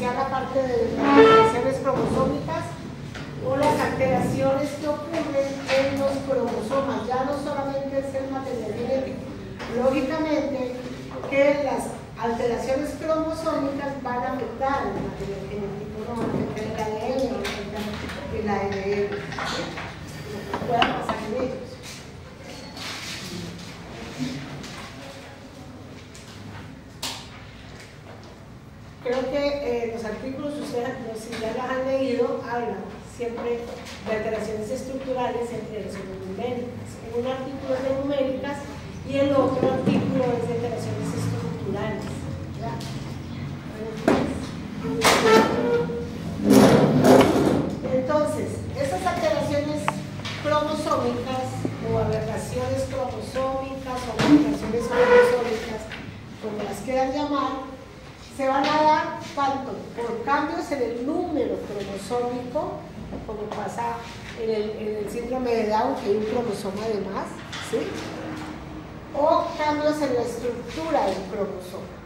iniciar la parte de las alteraciones cromosómicas o las alteraciones que ocurren en los cromosomas, ya no solamente es el material genético. Lógicamente que las alteraciones cromosómicas van a afectar el material genético, no van a afectar el ADN, no van a afectar el ARN, ¿sí? Lo que pueda pasar en ellos. Creo que los artículos, ustedes, si ya los han leído, hablan siempre de alteraciones estructurales entre alteraciones numéricas. En un artículo es de numéricas y el otro artículo es de alteraciones estructurales. ¿Ya? Entonces, esas alteraciones cromosómicas o aberraciones cromosómicas o alteraciones cromosómicas, como las quieran llamar, se van a dar tanto por cambios en el número cromosómico, como pasa en el síndrome de Down, que hay un cromosoma de más, ¿sí? O cambios en la estructura del cromosoma.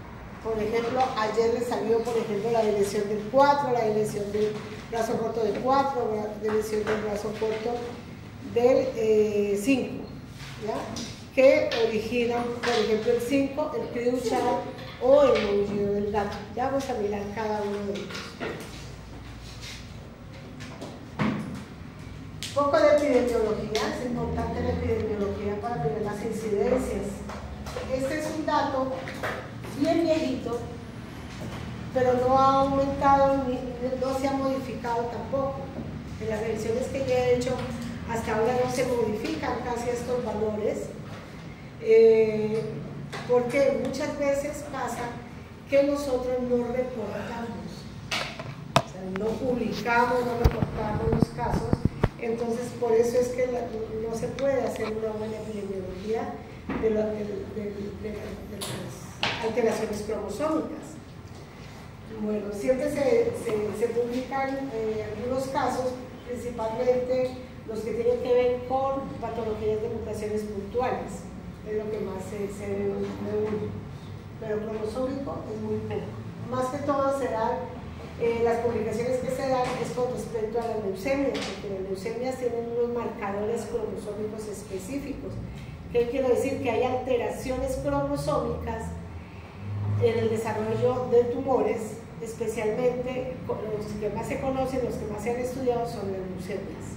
Por ejemplo, ayer les salió, por ejemplo, la deleción del 4, la deleción del brazo corto del 4, la deleción del brazo corto del 5, ¿ya? Que originan, por ejemplo, el 5, el criuchal o el maullido del gato. Ya vamos a mirar cada uno de ellos. Un poco de epidemiología, es importante la epidemiología para ver las incidencias. Este es un dato bien viejito, pero no ha aumentado, no se ha modificado tampoco. En las revisiones que yo he hecho, hasta ahora no se modifican casi estos valores. Porque muchas veces pasa que nosotros no reportamos, o sea, no publicamos, no reportamos los casos, entonces por eso es que no se puede hacer una buena epidemiología de las alteraciones cromosómicas. Bueno, siempre se publican algunos casos, principalmente los que tienen que ver con patologías de mutaciones puntuales. Es lo que más se ve uno, pero cromosómico es muy poco. Más que todo se dan, las publicaciones que se dan es con respecto a las leucemias, porque las leucemias tienen unos marcadores cromosómicos específicos. ¿Qué quiere decir? Que hay alteraciones cromosómicas en el desarrollo de tumores, especialmente los que más se conocen, los que más se han estudiado son las leucemias.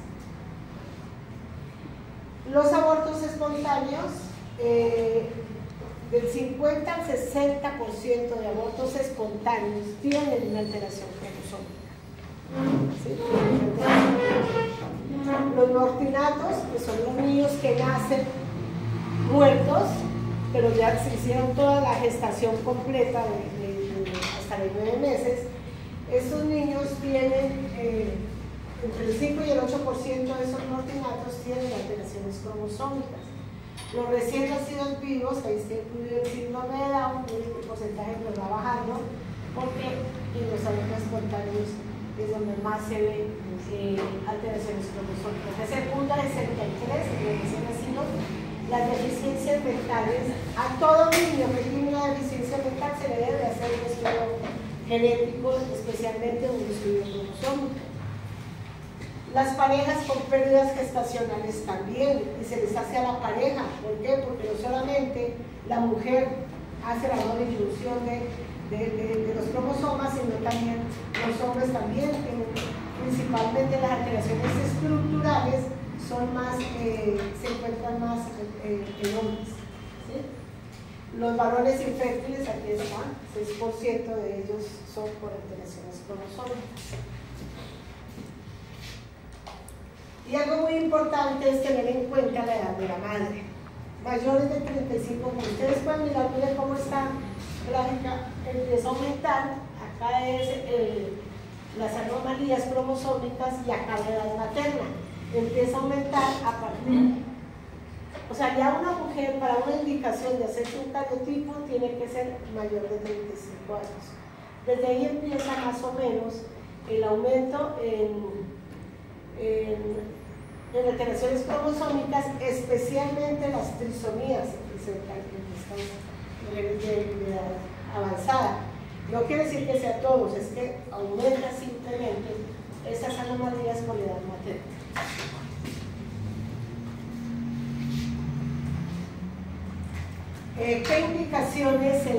Los abortos espontáneos, del 50 al 60% de abortos espontáneos tienen una alteración cromosómica. ¿Sí? Los mortinatos, que son los niños que nacen muertos, pero ya se hicieron toda la gestación completa hasta los 9 meses, estos niños tienen entre el 5 y el 8% de esos mortinatos tienen alteraciones cromosómicas. Los recién nacidos vivos, ahí está incluido el síndrome de Down, el porcentaje nos va bajando, porque en los abortos espontáneos es donde más se ven alteraciones cromosómicas. Desde el punto de 63, en los recién nacidos, las deficiencias mentales, a todo niño que tiene una deficiencia mental se le debe hacer un estudio genético, especialmente un estudio cromosómico. Las parejas con pérdidas gestacionales también, y se les hace a la pareja. ¿Por qué? Porque no solamente la mujer hace la no disminución de los cromosomas, sino también los hombres también, principalmente las alteraciones estructurales son más, se encuentran más en hombres. ¿Sí? Los varones infértiles, aquí están, 6% de ellos son por alteraciones cromosómicas. Y algo muy importante es tener en cuenta la edad de la madre. Mayores de 35 años. Ustedes pueden mirar, miren cómo esta gráfica empieza a aumentar. Acá es las anomalías cromosómicas y acá la edad materna. Empieza a aumentar a partir. O sea, ya una mujer para una indicación de hacerse un cariotipo tiene que ser mayor de 35 años. Desde ahí empieza más o menos el aumento en alteraciones cromosómicas, especialmente las trisomías que presentan en estas mujeres de edad avanzada. No quiere decir que sea todos, es que aumenta simplemente esas anomalías por edad materna. ¿Qué indicaciones se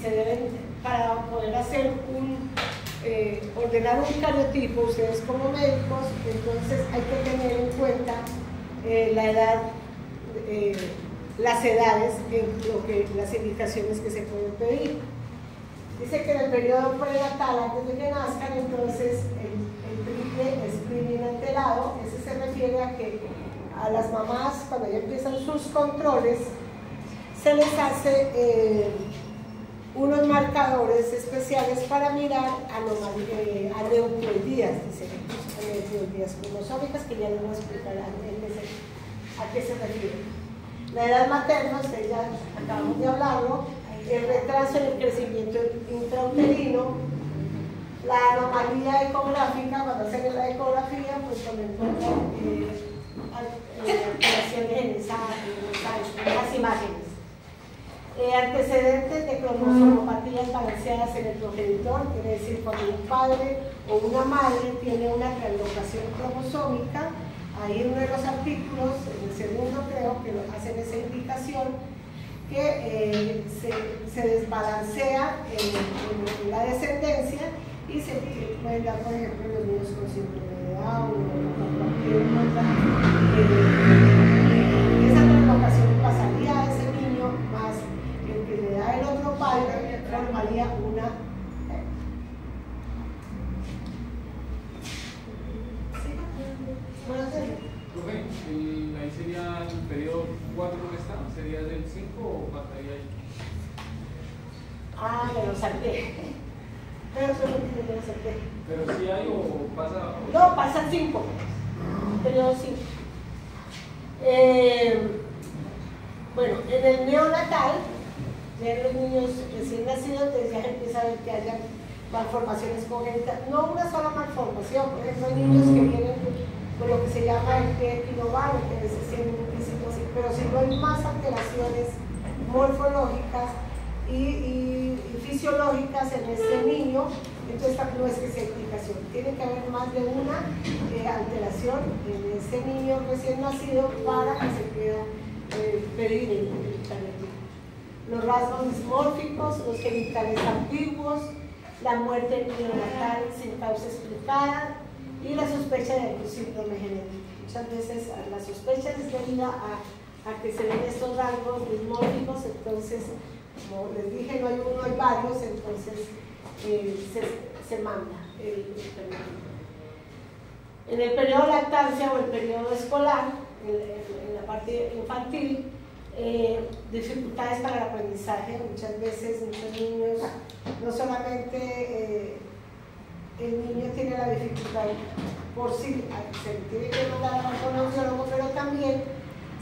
deben para poder hacer ordenar un cariotipo? Ustedes como médicos, entonces hay que tener en cuenta la edad, las edades, las indicaciones que se pueden pedir. Dice que en el periodo prenatal, antes de que nazcan, entonces el triple screening alterado, ese se refiere a que a las mamás, cuando ya empiezan sus controles, se les hace unos marcadores especiales para mirar aneuploidías, dice, aneuploidías cromosómicas, que ya les voy a explicar a qué se refiere. La edad materna, ustedes ya acabamos de hablarlo, el retraso en el crecimiento intrauterino, la anomalía ecográfica, cuando hacen la ecografía, pues cuando encuentran alteraciones en las imágenes. Antecedentes de cromosomopatías balanceadas en el progenitor, quiere decir cuando un padre o una madre tiene una translocación cromosómica. Ahí en uno de los artículos, en el segundo creo que hacen esa indicación, que se desbalancea en la descendencia y se pueden dar, por ejemplo, los niños con síndrome de Down o cualquier otra. Esa translocación pasaría a ese niño más el que le da el otro padre, formaría una. Profe, ahí sería el periodo 4 que está, ¿sería del 5 o faltaría ahí? Ah, me lo salté. Pero solo que me lo salté. ¿Pero si hay o pasa? No, pasa 5. Periodo 5. Bueno, en el neonatal, ya en los niños recién nacidos, entonces ya empieza a ver que haya malformaciones congénitas. No una sola malformación, por ejemplo, hay niños que vienen con lo que se llama el pie equinovaro, que a veces tienen un físico así, pero si no hay más alteraciones morfológicas y fisiológicas en este niño, entonces no es que sea explicación, tiene que haber más de una alteración en ese niño recién nacido para que se pueda pedir el cariotipo. Los rasgos dismórficos, los genitales ambiguos, la muerte neonatal sin causa explicada, y la sospecha de algún síndrome genético. Muchas veces la sospecha es debida a que se ven estos rasgos dismórficos, entonces, como les dije, no hay uno, hay varios, entonces se manda el periodo. En el periodo de lactancia o el periodo escolar, en la parte infantil, dificultades para el aprendizaje. Muchas veces, muchos niños, no solamente el niño tiene la dificultad por sí, se tiene que mandar a un neurólogo, pero también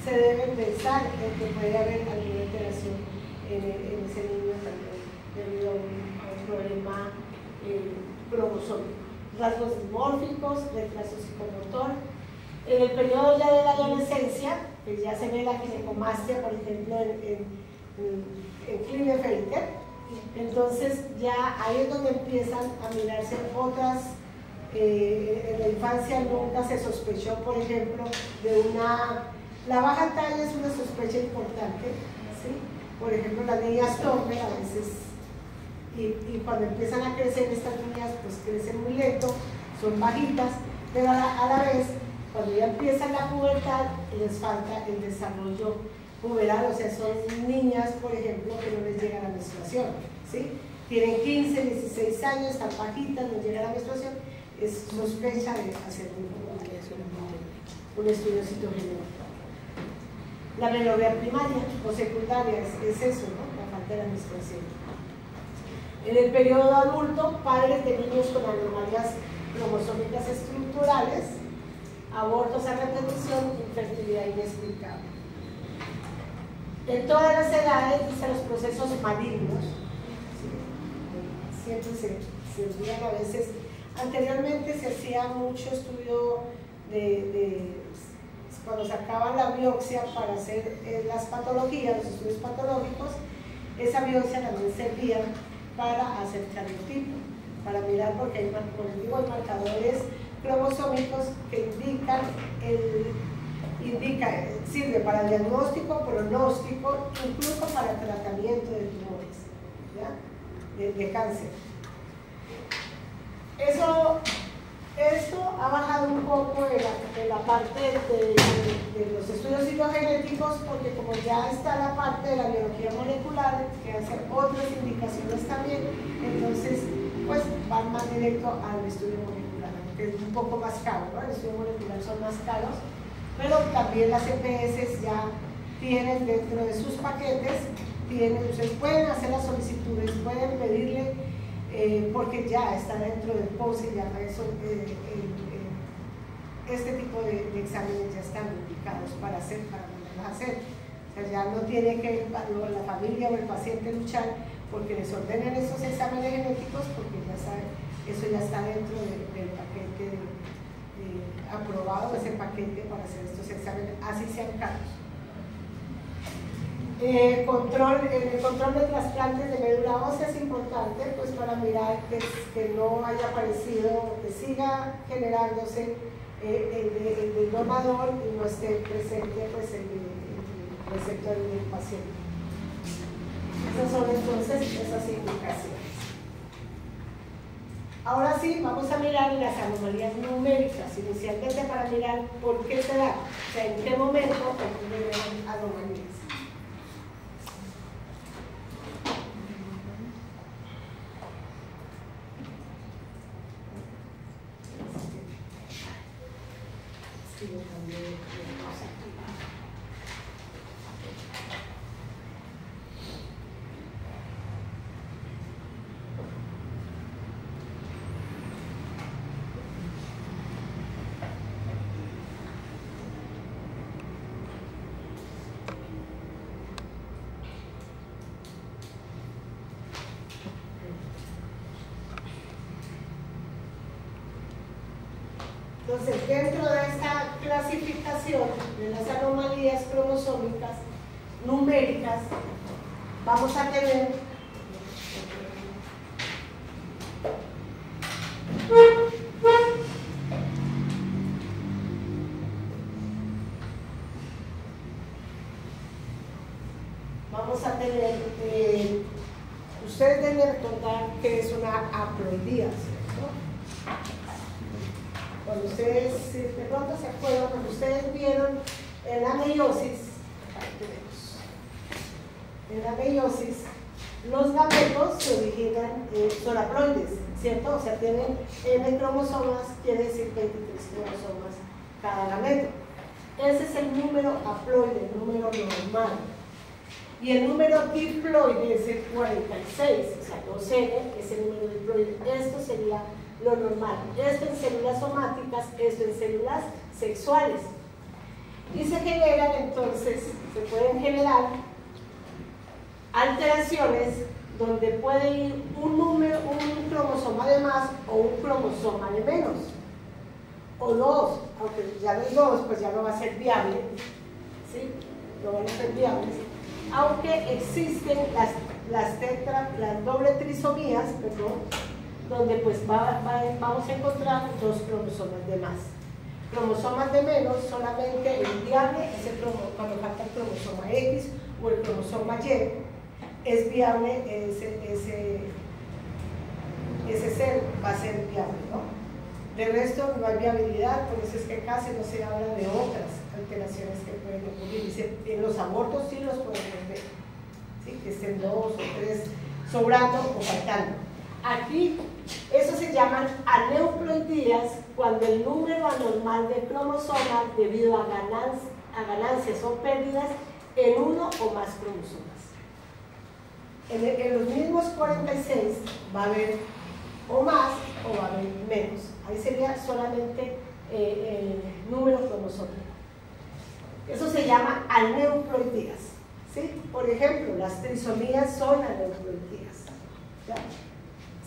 se debe pensar en que puede haber alguna alteración en ese niño también debido a un problema cromosómico. Rasgos dismórficos, retraso psicomotor. En el periodo ya de la adolescencia, que ya se ve la ginecomastia, por ejemplo, en Klinefelter. Entonces ya ahí es donde empiezan a mirarse otras, en la infancia nunca se sospechó, por ejemplo, la baja talla es una sospecha importante, ¿sí? Por ejemplo, las niñas torpe a veces, y cuando empiezan a crecer estas niñas, pues crecen muy lento, son bajitas, pero a la vez, cuando ya empiezan la pubertad, les falta el desarrollo puberal, o sea, son niñas, por ejemplo, que no les llega la menstruación, ¿sí? Tienen 15, 16 años, están bajitas, no llega la menstruación, es sospecha de hacer un estudio citogenético. La menorrea primaria o secundaria es eso, ¿no? La falta de la menstruación. En el periodo adulto, padres de niños con anomalías cromosómicas estructurales, abortos a repetición, infertilidad inexplicable. En todas las edades, dice, los procesos malignos, ¿sí? Siempre se olvidan a veces. Anteriormente se hacía mucho estudio cuando sacaban la biopsia para hacer las patologías, los estudios patológicos, esa biopsia también servía para hacer cariotipo, para mirar, porque hay, como les digo, hay marcadores cromosómicos que sirve para diagnóstico, pronóstico, incluso para tratamiento de tumores, ¿ya? De cáncer. Esto ha bajado un poco en la parte de los estudios citogenéticos, porque como ya está la parte de la biología molecular, que hace otras indicaciones también, entonces pues van más directo al estudio molecular, que es un poco más caro, ¿no? El estudio molecular son más caros, pero también las EPS ya tienen dentro de sus paquetes, ustedes pueden hacer las solicitudes, pueden pedirle, porque ya está dentro del POSI, ya eso, este tipo de exámenes ya están indicados para mandarlos a hacer. O sea, ya no tiene que la familia o el paciente luchar porque les ordenen esos exámenes genéticos, porque ya saben, eso ya está dentro del paquete aprobado, ese paquete para hacer estos exámenes, así sean caros. En el control de trasplantes de médula ósea es importante, pues para mirar que no haya aparecido, que siga generándose el donador y no esté presente pues, el receptor del paciente. Esas son entonces esas indicaciones. Ahora sí, vamos a mirar las anomalías numéricas, inicialmente para mirar por qué se da, o sea, en qué momento ocurren anomalías. Entonces, dentro de esta clasificación de las anomalías cromosómicas numéricas, vamos a tener ustedes deben recordar que es una haploidía, ¿cierto? Cuando ustedes, si de pronto se acuerdan, cuando ustedes vieron en la meiosis, los gametos se originan, son haploides, ¿cierto? O sea, tienen N cromosomas, quiere decir 23 cromosomas cada gameto. Ese es el número haploide, el número normal. Y el número diploide es el 46, o sea, 2N es el número diploide. Esto sería lo normal. Esto en células somáticas, esto en células sexuales. Y se generan entonces, se pueden generar alteraciones donde puede ir un cromosoma de más o un cromosoma de menos. O dos, aunque ya los dos, pues ya no va a ser viable, ¿sí? No van a ser viables. Aunque existen las doble trisomías, perdón, donde pues vamos a encontrar dos cromosomas de más. Cromosomas de menos, solamente el viable es cuando falta el cromosoma X o el cromosoma Y, es viable, ese ser va a ser viable, ¿no? De resto no hay viabilidad, por eso es que casi no se habla de otras alteraciones que pueden ocurrir. En los abortos sí los podemos ver, ¿sí? Que estén 2 o 3 sobrando o faltando. Aquí, eso se llaman aneuploidías, cuando el número anormal de cromosomas debido a ganancias o pérdidas en uno o más cromosomas. En los mismos 46 va a haber o más o va a haber menos. Ahí sería solamente número cromosómico. Eso se llama aneuploidías, ¿sí? Por ejemplo, las trisomías son aneuploidías, ¿ya?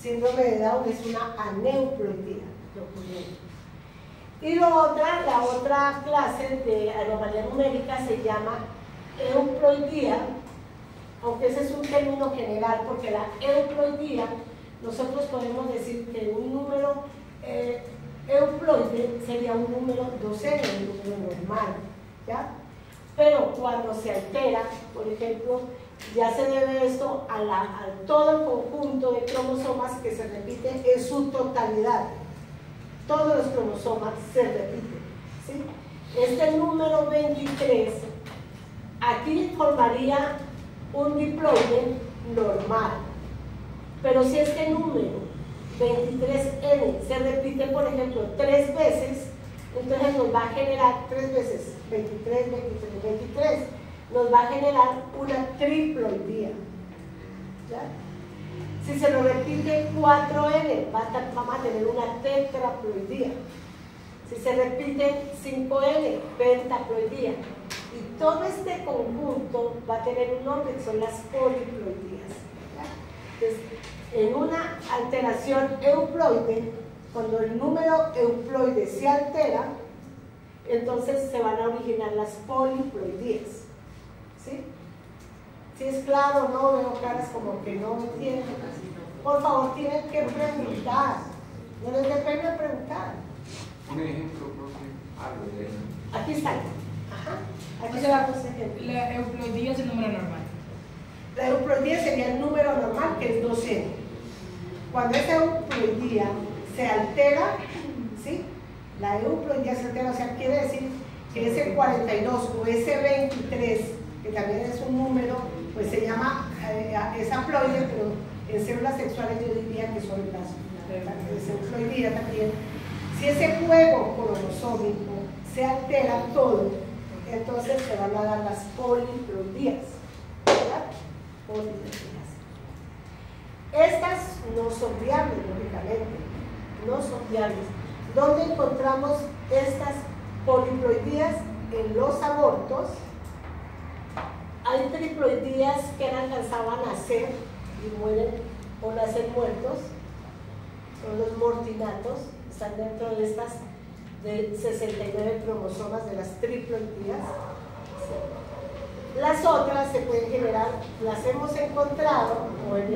Síndrome de Down es una aneuploidía. Y la otra clase de anomalía numérica se llama euploidía, aunque ese es un término general, porque la euploidía, nosotros podemos decir que un número euploide sería un número doceno, un número normal, ¿ya? Pero cuando se altera, por ejemplo, ya se debe esto a todo el conjunto de cromosomas que se repite en su totalidad. Todos los cromosomas se repiten, ¿sí? Este número 23 aquí formaría un diploide normal, pero si este número 23N se repite, por ejemplo, 3 veces, entonces nos va a generar 3 veces, 23, 23, 23, nos va a generar una triploidía, ¿ya? Si se lo repite 4N, vamos a tener una tetraploidía. Si se repite 5N, pentaploidía. Y todo este conjunto va a tener un nombre que son las poliploidías, ¿ya? Entonces, en una alteración euploide, cuando el número euploide se altera, entonces se van a originar las poliploidías, ¿sí? Si es claro, no veo caras como que no entienden. Por favor, tienen que preguntar. No les dé pena preguntar. Un ejemplo, profe. Aquí está. Ajá. Aquí se va a ejemplos. La euploidía es el número normal. La euploidía sería el número normal, que es 12. Cuando esa euploidía se altera, ¿sí? La euploidía se altera, o sea, quiere decir que ese 42 o ese 23, que también es un número, pues se llama, es haploide, pero en células sexuales yo diría que son las euploidía también. Si ese juego cromosómico se altera todo, entonces se van a dar las poliploidías, ¿verdad? Poliploidías. Estas no son viables, lógicamente, no son viables. ¿Dónde encontramos estas poliploidías? En los abortos. Hay triploidías que no alcanzaban a nacer y mueren o nacen muertos, son los mortinatos, están dentro de estas de 69 cromosomas de las triploidías. Las otras se pueden generar, las hemos encontrado, o en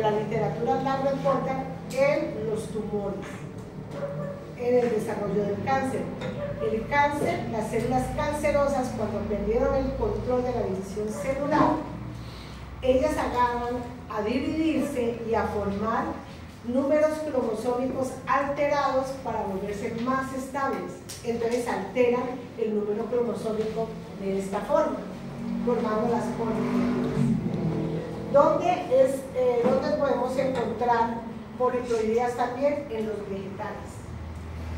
la literatura la reportan, en los tumores, en el desarrollo del cáncer. El cáncer, las células cancerosas, cuando perdieron el control de la división celular, ellas agarran a dividirse y a formar números cromosómicos alterados para volverse más estables. Entonces alteran el número cromosómico de esta forma, formando las poliploidías. ¿Dónde podemos encontrar poliploidías también? En los vegetales.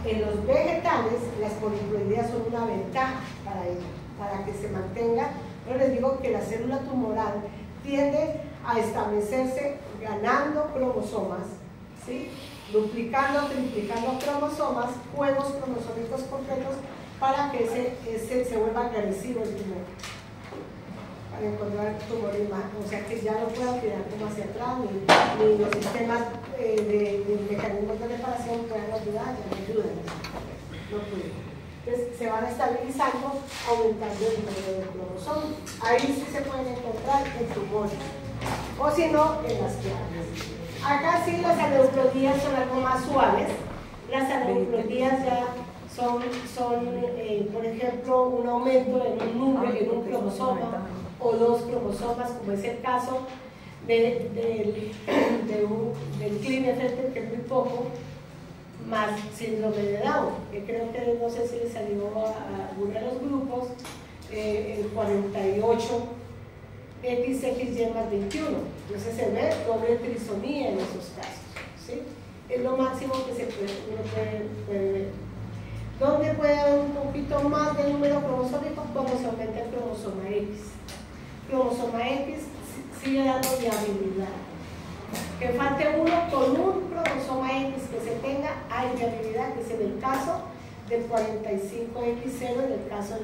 En los vegetales, las poliploidías son una ventaja para ellos, para que se mantenga. Yo les digo que la célula tumoral tiende a establecerse ganando cromosomas, ¿sí? Duplicando, triplicando cromosomas, juegos cromosómicos completos, para que se vuelva agresivo el tumor, para encontrar tumores más, o sea que ya no puedan tirar como hacia atrás, ni los sistemas de mecanismos de reparación puedan ayudar, ya no ayudan, no pueden. Entonces se van estabilizando, aumentando el número de cromosomas. Ahí sí se pueden encontrar en tumores, o si no, en las plantas. Acá sí las aneuploidías son algo más suaves. Las aneuploidías ya son por ejemplo, un aumento en un número, en un cromosoma o 2 cromosomas, como es el caso del Klinefelter, que es muy poco, más síndrome de Down, que creo que no sé si le salió a alguno de los grupos, el 48 XXY más 21. Entonces se ve doble trisomía en esos casos, ¿sí? Es lo máximo que uno puede ver. ¿Dónde puede haber un poquito más de número cromosómico? Cuando se aumenta el cromosoma X. Cromosoma X sigue dando viabilidad. Que falte uno con un cromosoma X que se tenga, hay viabilidad, que es en el caso del 45X0, en el caso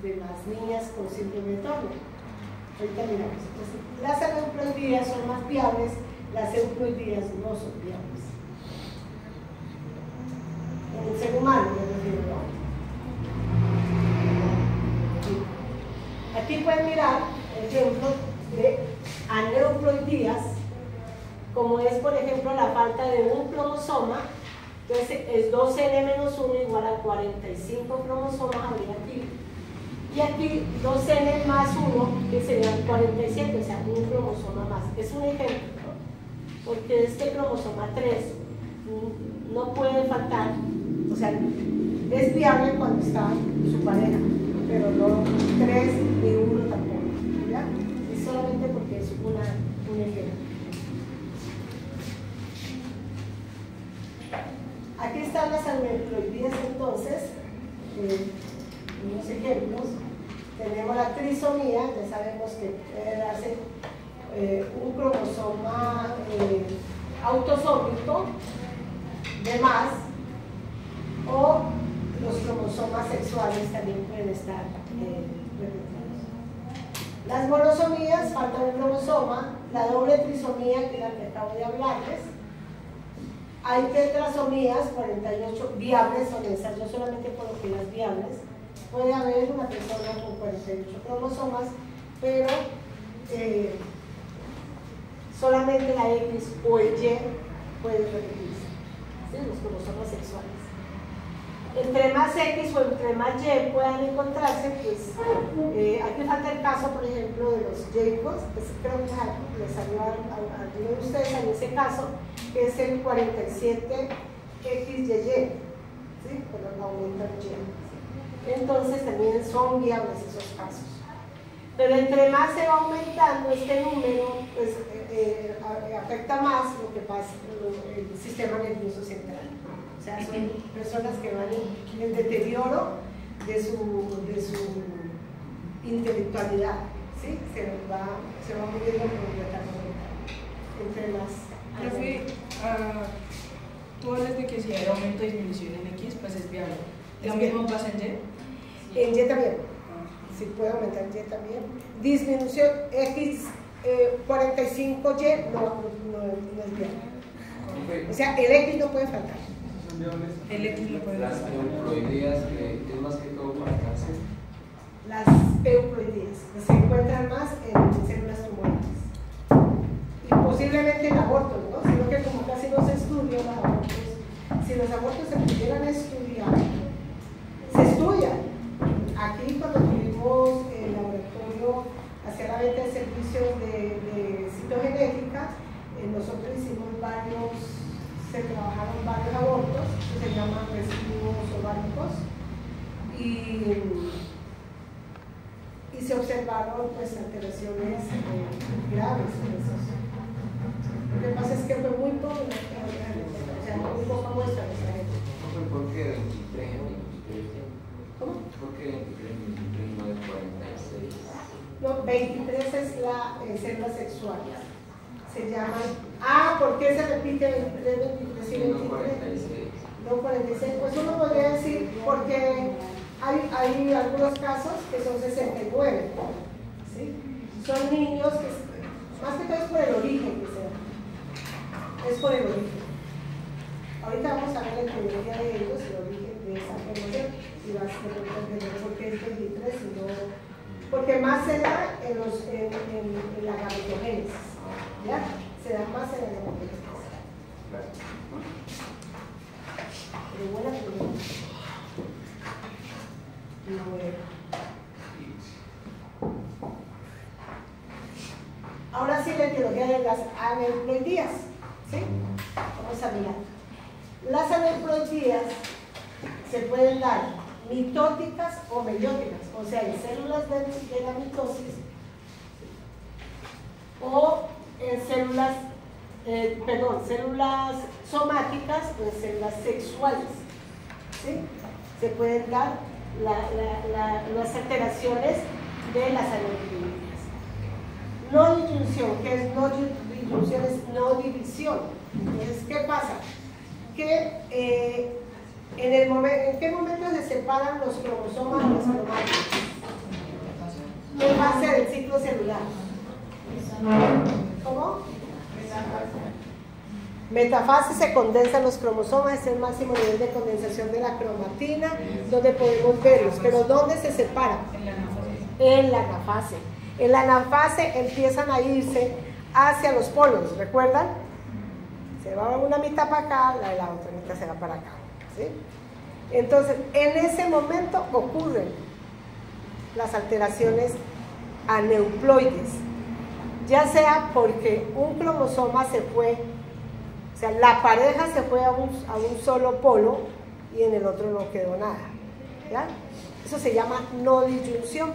de las niñas con síndrome de Turner. Ahorita miramos. Entonces, las aneuploidías son más viables, las euploidías no son viables. En el ser humano me refiero, ¿no? Aquí pueden mirar ejemplos de por ejemplo, la falta de un cromosoma, entonces es 2N-1 igual a 45 cromosomas habría aquí. Y aquí 2N más 1, que serían 47, o sea, un cromosoma más. Es un ejemplo, ¿no? Porque este cromosoma 3 no puede faltar, o sea, es viable cuando está su pareja, pero no 3 ni 1 tampoco, ¿ya? Es solamente porque es un ejemplo. Aquí están las aneuploidías entonces, unos ejemplos. Tenemos la trisomía, ya sabemos que puede darse un cromosoma autosómico de más, o los cromosomas sexuales también pueden estar repetidos. Las monosomías, falta un cromosoma, la doble trisomía, que es la que acabo de hablarles. Hay tetrasomías, 48 viables son esas, yo solamente coloqué las viables. Puede haber una persona con 48 cromosomas, pero solamente la X o el Y pueden repetirse, ¿sí? Los cromosomas sexuales. Entre más X o entre más Y puedan encontrarse, pues aquí falta el caso, por ejemplo, de los Jacobs, pues creo que les salió a alguno de ustedes en ese caso, que es el 47XYY, ¿sí? Pero aumenta el Y. Entonces también son viables esos casos. Pero entre más se va aumentando este número, pues afecta más lo que pasa en el sistema nervioso central. O sea, son personas que van en deterioro de su intelectualidad, ¿sí? Se va muriendo por el retardo mental. Entre más. Profe, tú hablas de que si hay aumento o disminución en X, pues es viable. ¿Lo mismo pasa en Y? En Y también. Si puede aumentar Y también. Disminución X 45Y no es viable. O sea, el X no puede faltar. El X no puede Las faltar. euploidías, es más que todo para cáncer. Las euploidías se encuentran más en células tumorales. Y posiblemente en abortos, ¿no? Sino que como casi no se estudian los abortos, si los abortos se pudieran estudiar, se estudian. Aquí cuando tuvimos el laboratorio hacia la venta de servicios de citogenética, nosotros hicimos se trabajaron varios abortos, que se llaman residuos ováricos, y se observaron pues alteraciones graves en esos. Lo que pasa es que fue muy poco, o sea, muy poca muestra de esa gente. ¿Por qué 23 en 23? ¿Cómo? ¿Por qué 23 en 23 no es 46? No, 23 es la célula sexual. Se llaman. ¿Por qué se repite 23, 23 y 23? No 46. No 46. Pues uno podría decir, porque hay algunos casos que son 69. ¿Sí? Son niños que, más que todo es por el origen que se da. Es por el origen. Ahorita vamos a ver la epidemia de ellos, el origen de esa enfermedad, y vas a entender por qué es 23 y no. Porque más se da en la gametogénesis. ¿Ya? Se da más en la gametogénesis. Pero buena pregunta. Ahora sí, la etiología de las aneuploidías. ¿Sí? Vamos a mirar. Las aneuploidías se pueden dar mitóticas o meióticas, o sea, en células de la mitosis, o en células, células somáticas o en células sexuales. ¿Sí? Se pueden dar las alteraciones de las aneuploidías. No disyunción, que es no disyunción, es no división. Entonces, ¿qué pasa? Que ¿en qué momento se separan los cromosomas de los cromátidos? En fase del ciclo celular. ¿Cómo? Metafase, se condensan los cromosomas, es el máximo nivel de condensación de la cromatina, donde podemos verlos. Pero ¿dónde se separan? En la anafase. En la anafase empiezan a irse hacia los polos, ¿recuerdan? Se va una mitad para acá, la de la otra mitad se va para acá, ¿sí? Entonces, en ese momento ocurren las alteraciones aneuploides, ya sea porque un cromosoma se fue, o sea, la pareja se fue a un solo polo y en el otro no quedó nada, ¿ya? Eso se llama no disyunción.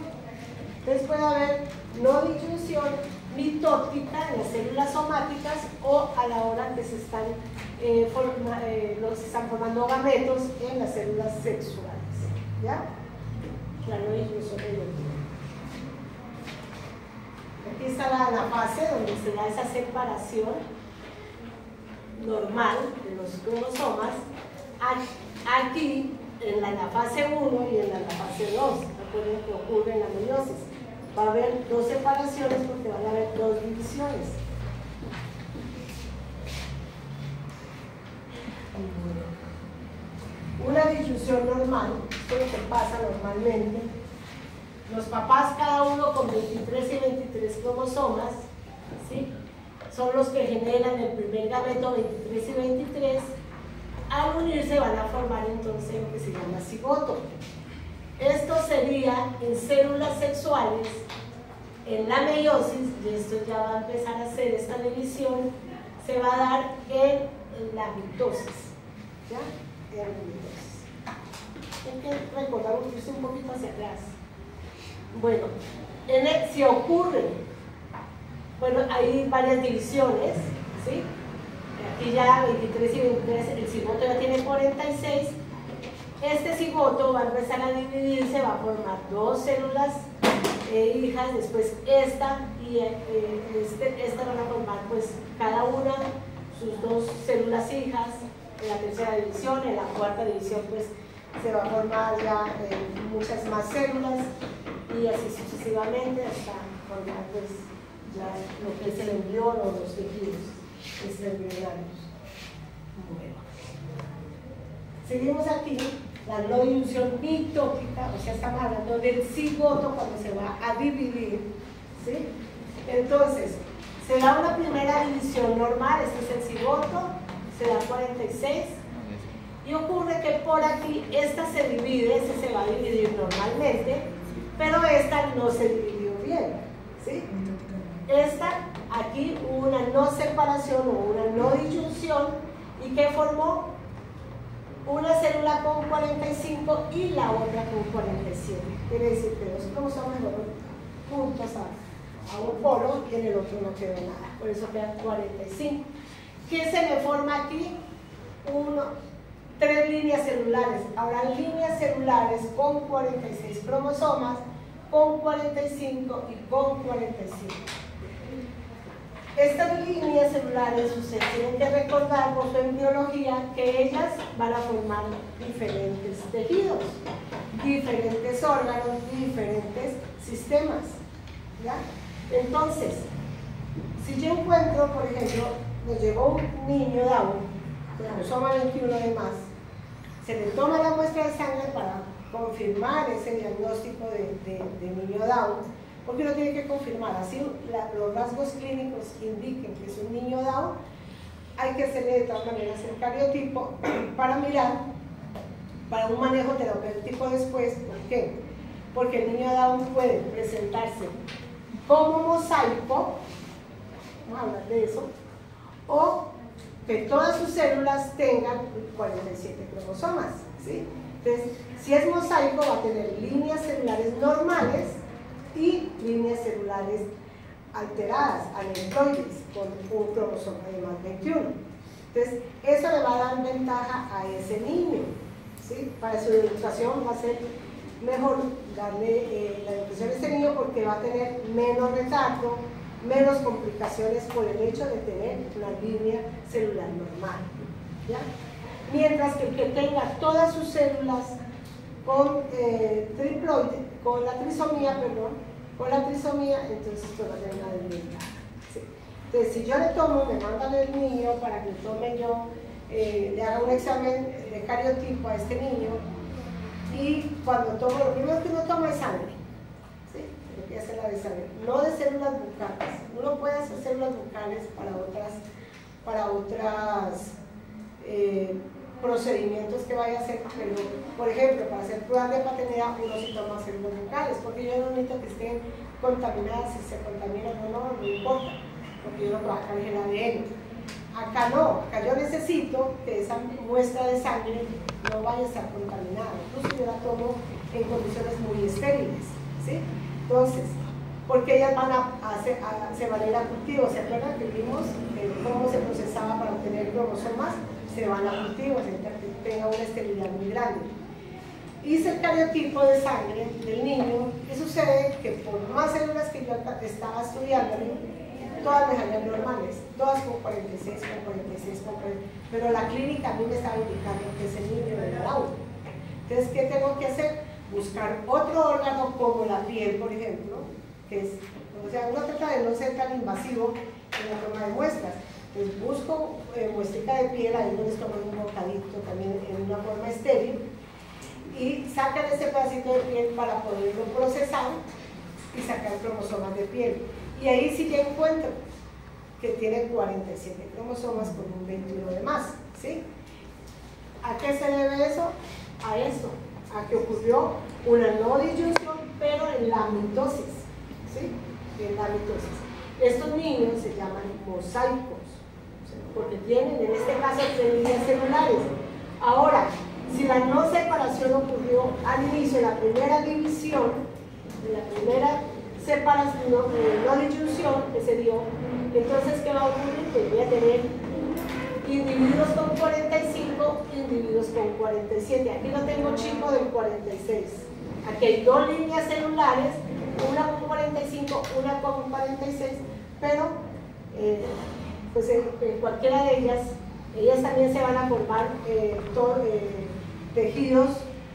Entonces puede haber no disyunción mitótica en las células somáticas o a la hora que se están, están formando gametos en las células sexuales, ¿ya? La no disyunción de aquí está la anafase, donde se da esa separación normal de los cromosomas. Aquí, en la anafase 1 y en la anafase 2, recuerden que ocurre en la meiosis. Va a haber dos separaciones porque van a haber dos divisiones. Una disyunción normal, esto es lo que pasa normalmente. Los papás, cada uno con 23 y 23 cromosomas, ¿sí? Son los que generan el primer gameto 23 y 23. Al unirse van a formar entonces lo que se llama cigoto. Esto sería en células sexuales, en la meiosis, y esto ya va a empezar a hacer esta división, se va a dar en la mitosis, ¿ya? En la mitosis. Hay que recordar un poquito hacia atrás. Bueno, si ocurre, bueno, hay varias divisiones, ¿sí? Aquí ya 23 y 23, el cigoto ya tiene 46. Este cigoto va a empezar a dividirse, va a formar dos células hijas, después esta y esta van a formar pues cada una sus dos células hijas. En la tercera división, en la cuarta división pues se va a formar ya muchas más células y así sucesivamente hasta formar pues ya lo que es el embrión o los tejidos embrionarios. Bueno. Seguimos aquí, la no disyunción mitótica, o sea, estamos hablando del cigoto cuando se va a dividir, ¿sí? Entonces, se da una primera división normal, este es el cigoto, se da 46, y ocurre que por aquí esta se divide, se va a dividir normalmente, pero esta no se dividió bien, ¿sí? Esta, aquí hubo una no separación o una no disyunción, y que formó una célula con 45 y la otra con 47. Quiere decir que los cromosomas fueron juntos a un polo y en el otro no quedó nada. Por eso quedan 45. ¿Qué se me forma aquí? Tres líneas celulares. Habrá líneas celulares con 46 cromosomas, con 45 y con 45. Estas líneas celulares, ustedes tienen que recordar por su embriología que ellas van a formar diferentes tejidos, diferentes órganos, diferentes sistemas, ¿ya? Entonces, si yo encuentro, por ejemplo, nos llegó un niño Down, cromosoma 21 además, se le toma la muestra de sangre para confirmar ese diagnóstico de niño Down, porque uno tiene que confirmar, así los rasgos clínicos indiquen que es un niño Down, hay que hacerle de todas maneras el cariotipo para mirar, para un manejo terapéutico después. ¿Por qué? Porque el niño Down puede presentarse como mosaico, vamos a hablar de eso, o que todas sus células tengan 47 cromosomas, ¿sí? Entonces, si es mosaico va a tener líneas celulares normales y líneas celulares alteradas, aneuploides, con un cromosoma de más 21. Entonces, eso le va a dar ventaja a ese niño, ¿sí? Para su educación va a ser mejor darle la educación a este niño porque va a tener menos retardo, menos complicaciones por el hecho de tener una línea celular normal, ¿ya? Mientras que el que tenga todas sus células con triploide, con la trisomía, entonces pues va a tener una desventaja, ¿sí? Entonces, si yo le tomo, me mandan el niño para que tome yo, le haga un examen de cariotipo a este niño, y cuando tomo, lo primero que uno toma es sangre, ¿sí? Lo que hace la de sangre, no de células bucales. Uno puede hacer células bucales para otras para otros procedimientos que vaya a hacer, pero por ejemplo, para hacer pruebas de paternidad uno sí toma células bucales, porque yo no necesito que estén contaminadas, si se contaminan o no, no importa, porque yo no puedo sacar el ADN. Acá no, acá yo necesito que esa muestra de sangre no vaya a estar contaminada, incluso yo la tomo en condiciones muy estériles, ¿sí? Entonces, porque ellas se van a ir a cultivo, ¿se acuerdan que vimos cómo se procesaba para obtener cromosomas? Se van a cultivo, se tenga una esterilidad muy grande. Hice el cariotipo de sangre del niño y sucede que por más células que yo estaba estudiando, todas me salían normales, todas con 46, con 46, con 40, pero la clínica a mí me estaba indicando que ese niño era Down. Entonces, ¿qué tengo que hacer? Buscar otro órgano como la piel, por ejemplo, que es, o sea, uno trata de no ser tan invasivo en la toma de muestras. Entonces busco muestrica de piel, ahí les tomo un bocadito también en una forma estéril y sacan ese pedacito de piel para poderlo procesar y sacar cromosomas de piel. Y ahí sí ya encuentro que tiene 47 cromosomas con un 21 de más, ¿sí? ¿A qué se debe eso? A eso, a que ocurrió una no disyunción, pero en la mitosis, ¿sí? En la mitosis. Estos niños se llaman mosaicos, ¿sí? Porque tienen, en este caso, 3 líneas celulares. Ahora, si la no separación ocurrió al inicio de la primera división, de la primera separación, no disyunción que se dio, entonces ¿qué va a ocurrir? Que voy a tener individuos con 45, individuos con 47. Aquí no tengo chico del 46. Aquí hay 2 líneas celulares, una con 45, una con 46, pero pues en cualquiera de ellas también se van a formar tejidos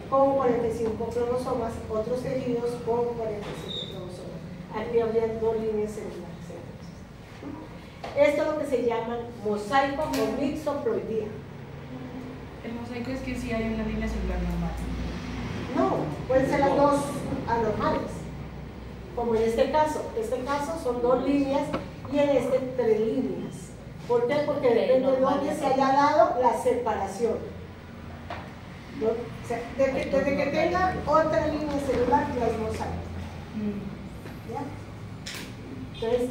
con 45 cromosomas, otros tejidos con 47 cromosomas. Aquí habría 2 líneas celulares. Esto es lo que se llama mosaico o mixoploidía. El mosaico es que sí hay una línea celular normal. No, pueden ser las 2 anormales. Como en este caso son 2 líneas y en este 3 líneas. ¿Por qué? Porque depende de dónde se haya dado la separación. ¿No? O sea, desde que tenga otra línea celular ya es mosaico. ¿Ya? Entonces,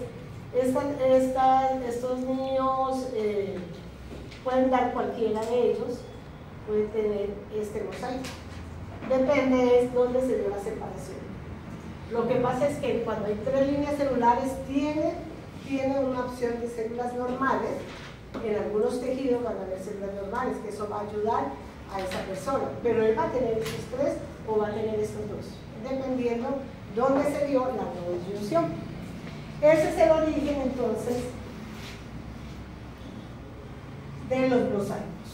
estos niños pueden dar cualquiera de ellos, puede tener este mosaico. Depende de dónde se dio la separación. Lo que pasa es que cuando hay 3 líneas celulares tiene una opción de células normales. En algunos tejidos van a haber células normales, que eso va a ayudar a esa persona, pero él va a tener estos 3 o va a tener estos 2, dependiendo dónde se dio la no disyunción. Ese es el origen entonces de los mosaicos.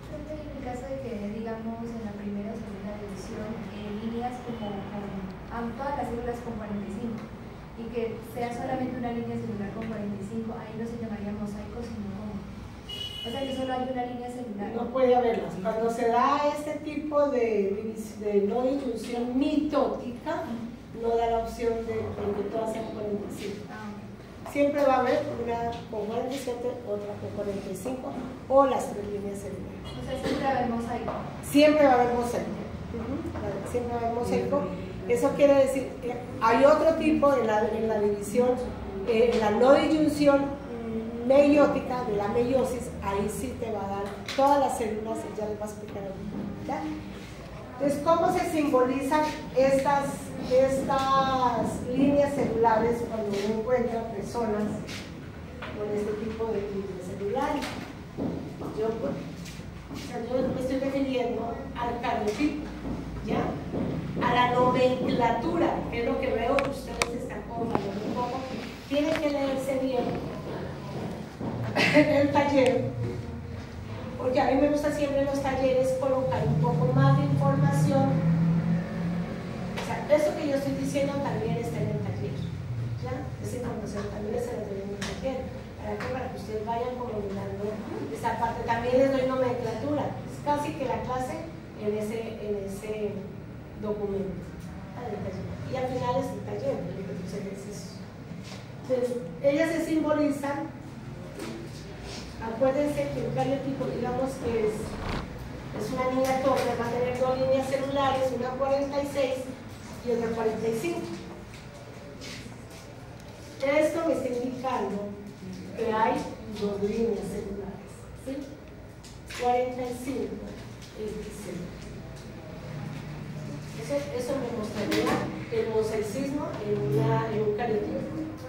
En el caso de que, digamos, en la primera o segunda división, líneas como todas las células con 45 y que sea solamente una línea celular con 45, ahí no se llamaría mosaico, sino como, o sea que solo hay una línea celular. No puede haberlas. Cuando se da este tipo de no disyunción mitótica, no da la opción de que todas sean 45. Siempre va a haber una con 47, otra con 45 o las 3 líneas celulares. O sea, siempre va a haber mosaico. Siempre va a haber mosaico. Siempre va a haber mosaico. Eso quiere decir que hay otro tipo en la división, en la no disyunción meiótica de la meiosis, ahí sí te va a dar todas las células, ya les va a explicar ahorita, ¿ya? Entonces, ¿cómo se simbolizan estas líneas celulares cuando uno encuentra personas con este tipo de líneas celulares? Yo me estoy refiriendo al cariotipo, ¿ya? A la nomenclatura, que es lo que veo que ustedes están confundiendo un poco. Tienen que leerse bien en el taller, porque a mí me gusta siempre en los talleres colocar un poco más de información. O sea, eso que yo estoy diciendo también está en el taller, ¿ya? Esa información también se la doy en el taller, para que ustedes vayan como mirando esa parte. También les doy nomenclatura, es casi que la clase en ese documento. Y al final es el taller, entonces ellas se simbolizan Acuérdense que un cariótipo, digamos que es una niña torpe, va a tener dos líneas celulares, una 46 y otra 45. Esto me está indicando que hay dos líneas celulares, ¿sí? 45 eso me mostraría el mosaicismo en un cariótipo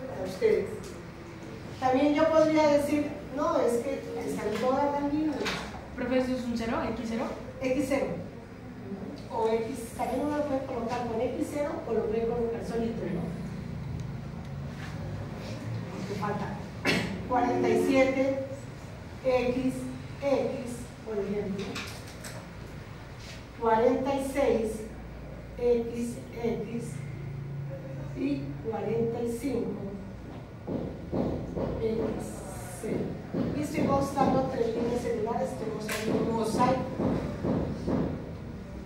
para ustedes. También yo podría decir, no, es que están todas las líneas. Profesor, ¿es un 0? ¿X0? X0 o X, también uno lo puede colocar con X0 o lo puede colocar solito, ¿no? Porque falta 47 X, por ejemplo, 46 X y 45 X0. Y estoy mostrando tres líneas celulares, estoy mostrando un mosaico,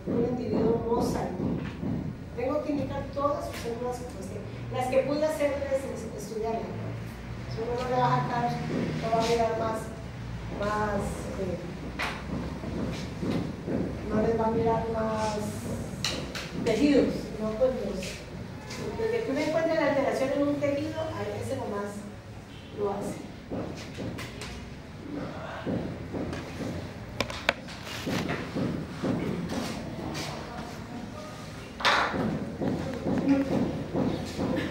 un individuo mosaico. Tengo que indicar todas sus células, las que pude hacerles estudiarlas. Si uno no le va a sacar, no va a mirar más no les va a mirar más tejidos, no pues desde que uno encuentra la alteración en un tejido, a ese nomás lo hace.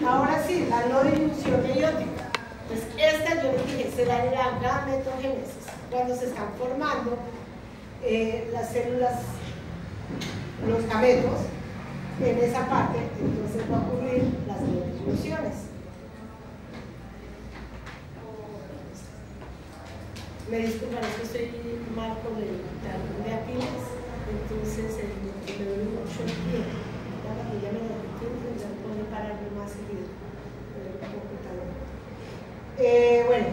Ahora sí, la no dilución meiótica. Pues esta yo les dije, se da en la gametogénesis, cuando se están formando las células, los gametos, en esa parte, entonces va a ocurrir las no diluciones. Me disculpan, es que estoy mal con el talón de Aquiles, entonces me duele mucho el pie. Ya me lo entiendo, ya puedo pararme más seguido. Bueno,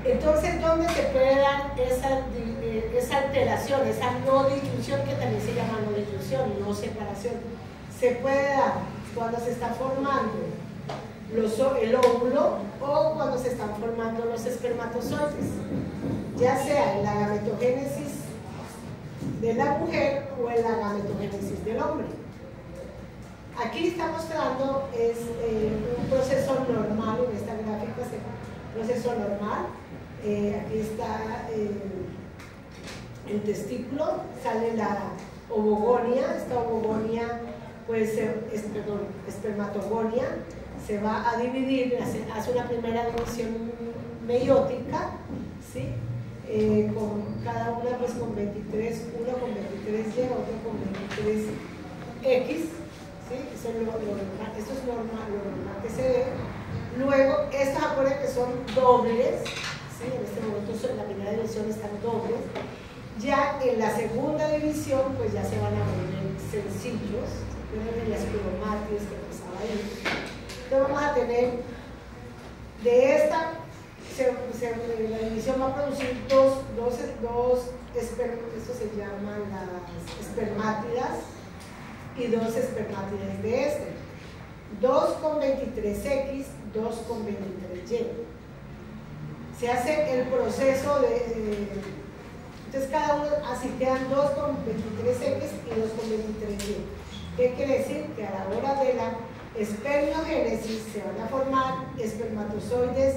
entonces, ¿dónde se puede dar esa alteración, esa no dilución, que también se llama no dilución, no separación? Se puede dar cuando se está formando el óvulo o cuando se están formando los espermatozoides, ya sea en la gametogénesis de la mujer o en la gametogénesis del hombre. Aquí está mostrando un proceso normal, en esta gráfica es un proceso normal. Aquí está el testículo, sale la ovogonia, esta ovogonia puede ser espermatogonia, se va a dividir, hace una primera división meiótica, ¿sí? Con cada una pues con 23, uno con 23Y, otro con 23X, ¿sí? Eso es normal, lo normal que se ve. Luego, estos acuérdense que son dobles, ¿sí? En este momento en la primera división están dobles. Ya en la segunda división, pues ya se van a volver sencillos, de las cromátides que pasaba ahí. Entonces vamos a tener de esta, la división va a producir esto se llaman las espermátidas y dos espermátidas de este. 2 con 23X, 2 con 23Y. Se hace el proceso de... Entonces cada uno, así quedan 2 con 23X y 2 con 23Y. ¿Qué quiere decir? Que a la hora de la espermiogénesis se van a formar espermatozoides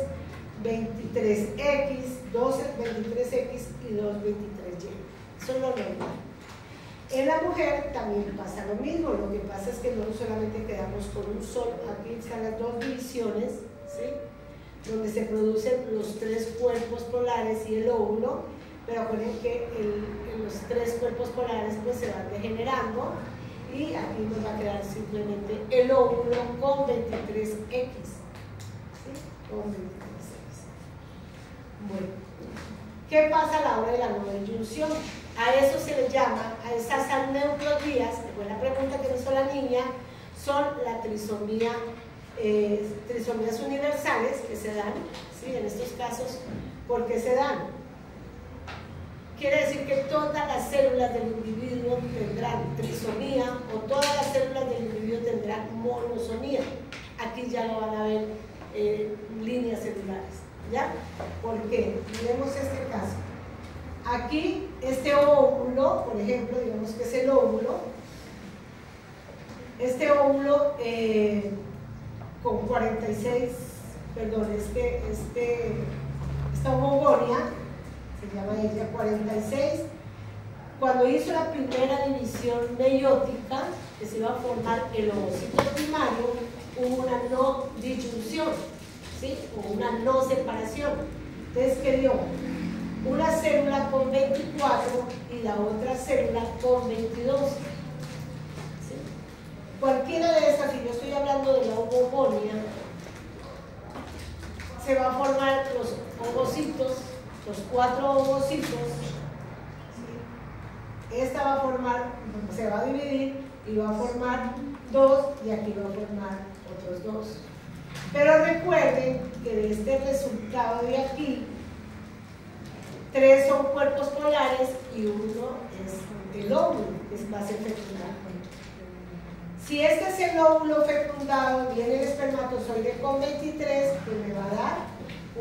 23X, 2 23X y 2 23Y. Eso es lo normal. En la mujer también pasa lo mismo, lo que pasa es que no solamente quedamos con un solo, aquí están las dos divisiones, ¿sí? Donde se producen los tres cuerpos polares y el óvulo, pero acuérdense que los tres cuerpos polares pues se van degenerando y aquí nos va a quedar simplemente el óvulo con 23X, ¿sí? Con 23X. Bueno, ¿qué pasa a la hora de la no disyunción? A eso se le llama, a esas aneuploidías, que fue la pregunta que me hizo la niña, son la trisomías universales que se dan, ¿sí? En estos casos, ¿por qué se dan? Quiere decir que todas las células del individuo tendrán trisomía o todas las células del individuo tendrán monosomía. Aquí ya no van a haber líneas celulares. ¿Ya? ¿Por qué? Miremos este caso. Aquí, este óvulo, por ejemplo, digamos que es el óvulo, este óvulo con 46, perdón, esta ovogonia, se llama ella 46, cuando hizo la primera división meiótica, que se iba a formar el ovocito primario, hubo una no disyunción, ¿sí? O una no separación. Entonces, ¿qué dio? Una célula con 24 y la otra célula con 22. ¿Sí? Cualquiera de estas, si yo estoy hablando de la ovogonia, se va a formar los ovocitos, los 4 ovocitos. ¿Sí? Esta va a formar, se va a dividir y va a formar 2 y aquí va a formar otros 2. Pero recuerden que de este resultado de aquí, 3 son cuerpos polares y 1 es el óvulo, que va a ser fecundado. Si este es el óvulo fecundado, viene el espermatozoide con 23, pues me va a dar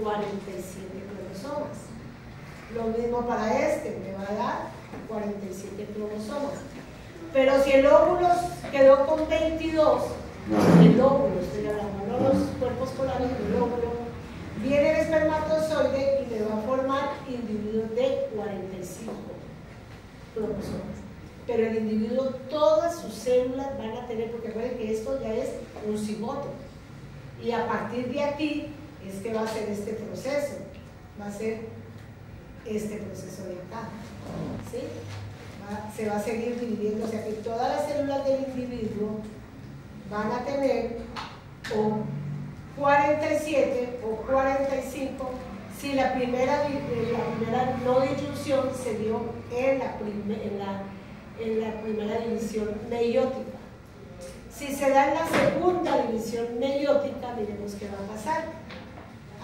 47 cromosomas. Lo mismo para este, me va a dar 47 cromosomas. Pero si el óvulo quedó con 22, el óvulo, estoy hablando, no los cuerpos polares, el óvulo, viene el espermatozoide y me va a formar individuos de 45 cromosomas. Pero el individuo, todas sus células van a tener, porque recuerden que esto ya es un cigoto. Y a partir de aquí es que va a ser este proceso, va a ser este proceso de acá. ¿Sí? Se va a seguir dividiendo, o sea que todas las células del individuo van a tener o 47 o 45 si la primera no disyunción se dio en la primera división meiótica. Si se da en la segunda división meiótica, miremos qué va a pasar.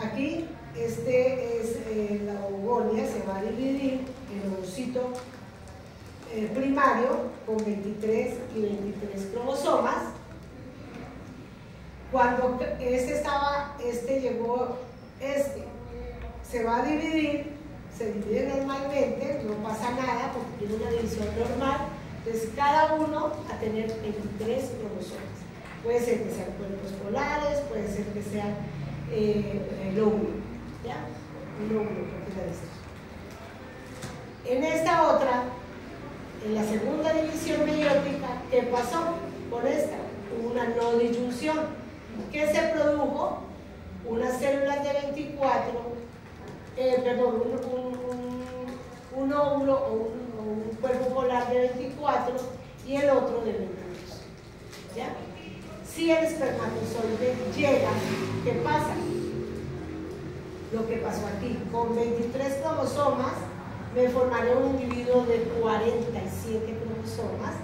Aquí la ovogonia se va a dividir en ovocito primario con 23 y 23 cromosomas. Cuando se va a dividir, se divide normalmente, no pasa nada porque tiene una división normal, entonces cada uno a tener 23 cromosomas. Puede ser que sean cuerpos polares, puede ser que sean el óvulo, ¿ya? Un óvulo, cualquiera de estos. En esta otra, en la segunda división meiótica, ¿qué pasó con esta? Hubo una no disyunción. ¿Qué se produjo? Unas células de 24, un óvulo o un cuerpo polar de 24 y el otro de 22. ¿Ya? Si el espermatozoide llega, ¿qué pasa? Lo que pasó aquí, con 23 cromosomas, me formaré un individuo de 47 cromosomas,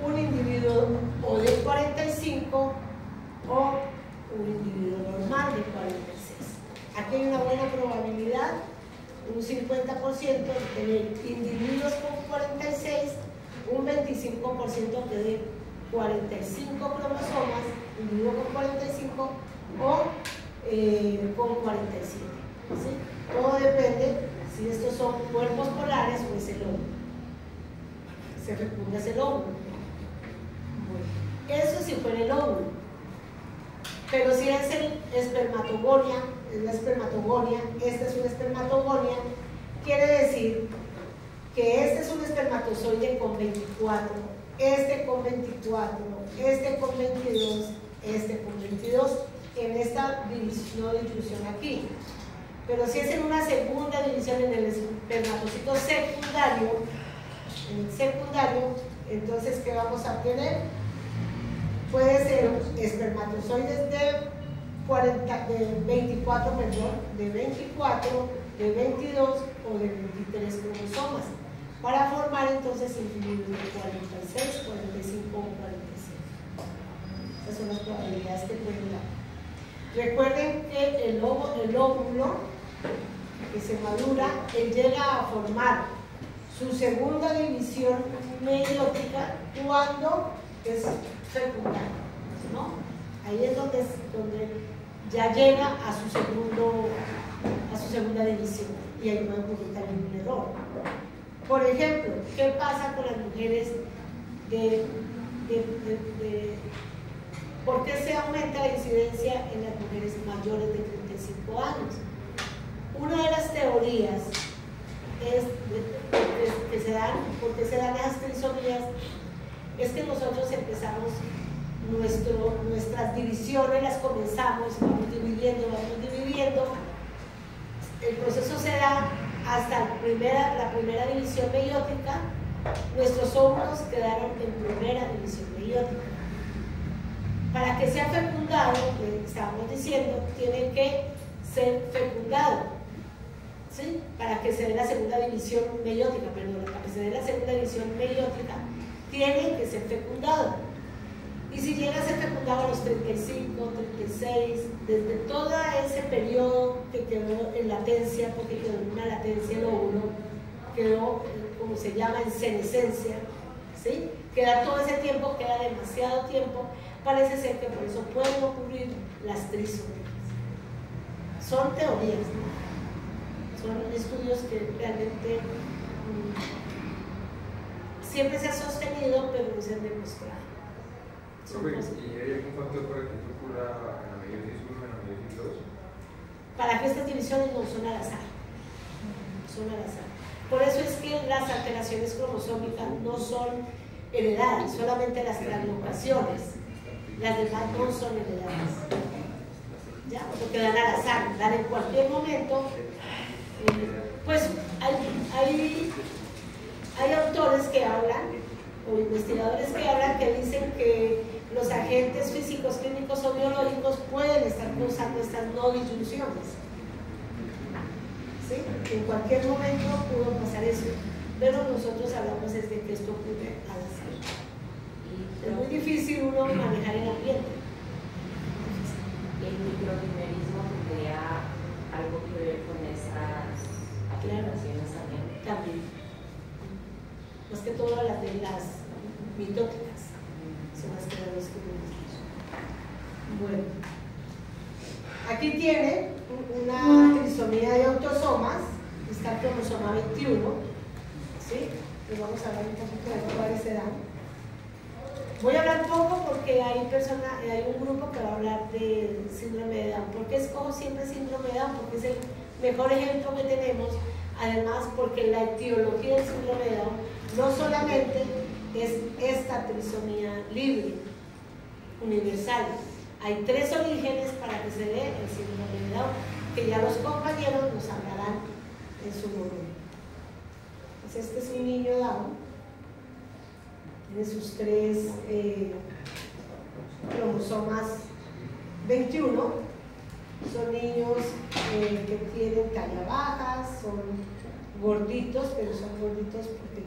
un individuo o de 45 o un individuo normal de 46. Aquí hay una buena probabilidad, un 50% de tener individuos con 46, un 25% de 45 cromosomas, individuo con 45 o con 47. ¿Sí? Todo depende si estos son cuerpos polares o es el óvulo. Se fecunda el óvulo. Bueno, eso si fuera el óvulo. Pero si es el espermatogonia, es la espermatogonia, esta es una espermatogonia, quiere decir que este es un espermatozoide con 24, este con 24, este con 22, este con 22, en esta no disyunción aquí. Pero si es en una segunda división, en el espermatocito secundario, entonces ¿qué vamos a obtener? Puede ser espermatozoides de 24, de 24, de 22 o de 23 cromosomas, para formar entonces individuos de 46, 45 o 47. Esas son las probabilidades que pueden dar. Recuerden que el óvulo que se madura, él llega a formar su segunda división meiótica cuando es fecundado, ¿no? Ahí es donde ya llega a su segundo segunda división, y ahí puede ocurrir también un error. Por ejemplo, ¿qué pasa con las mujeres ¿por qué se aumenta la incidencia en las mujeres mayores de 35 años? Una de las teorías es que se dan, ¿por qué se dan esas trisomías? Es que nosotros empezamos nuestras divisiones, las comenzamos, vamos dividiendo. El proceso se da hasta la primera división meiótica. Nuestros óvulos quedaron en primera división meiótica. Para que sea fecundado, que estábamos diciendo, tiene que ser fecundado, ¿sí? Para que se dé la segunda división meiótica, para que se dé la segunda división meiótica, tiene que ser fecundado. Y si llega a ser fecundado a los 35, 36, desde todo ese periodo que quedó en latencia, porque quedó en una latencia el óvulo, quedó, como se llama, en senescencia, ¿sí? Queda todo ese tiempo, queda demasiado tiempo. Parece ser que por eso pueden ocurrir las trisomías. Son teorías, ¿no? Son estudios que realmente siempre se ha sostenido, pero no se han demostrado. ¿Y hay algún factor para que esto ocurra en la meiosis 1 y en la meiosis 2? Para que estas divisiones no son al azar. Son al azar. Por eso es que las alteraciones cromosómicas no son heredadas, solamente las translocaciones. Las demás no son heredadas. ¿Ya? Porque dan al azar, dan en cualquier momento. Pues hay autores que hablan, o investigadores que hablan, que dicen que los agentes físicos, químicos o biológicos pueden estar causando estas no disyunciones. ¿Sí? En cualquier momento pudo pasar eso, pero nosotros hablamos es de que esto ocurre al azar. Es muy difícil uno manejar el ambiente. El microprimerismo tendría algo que ver con esas alteraciones también. También. Más que todo las de las mitóticas son las que las comunes. Bueno, aquí tiene una trisomía de autosomas, está el cromosoma 21, ¿sí? Y vamos a hablar un poquito de cuáles se dan. Voy a hablar poco porque hay un grupo que va a hablar de síndrome de Down. ¿Por qué escojo siempre síndrome de Down? Porque es el mejor ejemplo que tenemos. Además, porque la etiología del síndrome de Down no solamente es esta trisomía libre, universal. Hay 3 orígenes para que se dé el síndrome de Down, que ya los compañeros nos hablarán en su momento. Pues este es un niño Down. Tiene sus 3 cromosomas 21. Son niños que tienen talla baja, son gorditos, pero son gorditos porque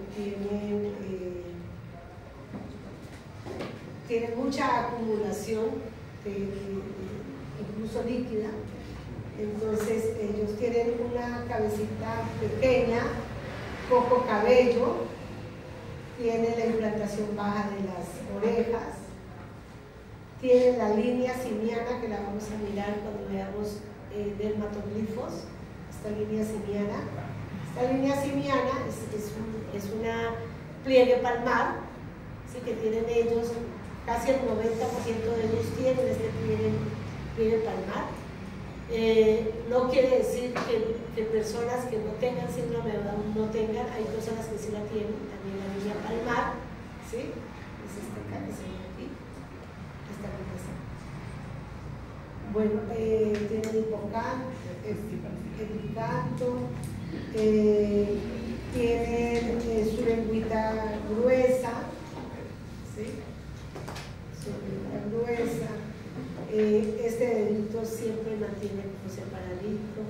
tienen mucha acumulación, incluso líquida. Entonces ellos tienen una cabecita pequeña, poco cabello, tiene la implantación baja de las orejas, tiene la línea simiana, que la vamos a mirar cuando veamos dermatoglifos, esta línea simiana. Esta línea simiana es una pliegue palmar, ¿sí? Que tienen ellos, casi el 90% de ellos tienen este pliegue palmar. No quiere decir que personas que no tengan síndrome de Down no tengan, hay personas que sí la tienen, también la línea palmar, ¿sí? Es esta acá que se ve aquí, esta línea. Bueno, tienen epicanto, tienen su lengüita gruesa, ¿sí? Su lengüita gruesa. Este dedito siempre mantiene como separadito,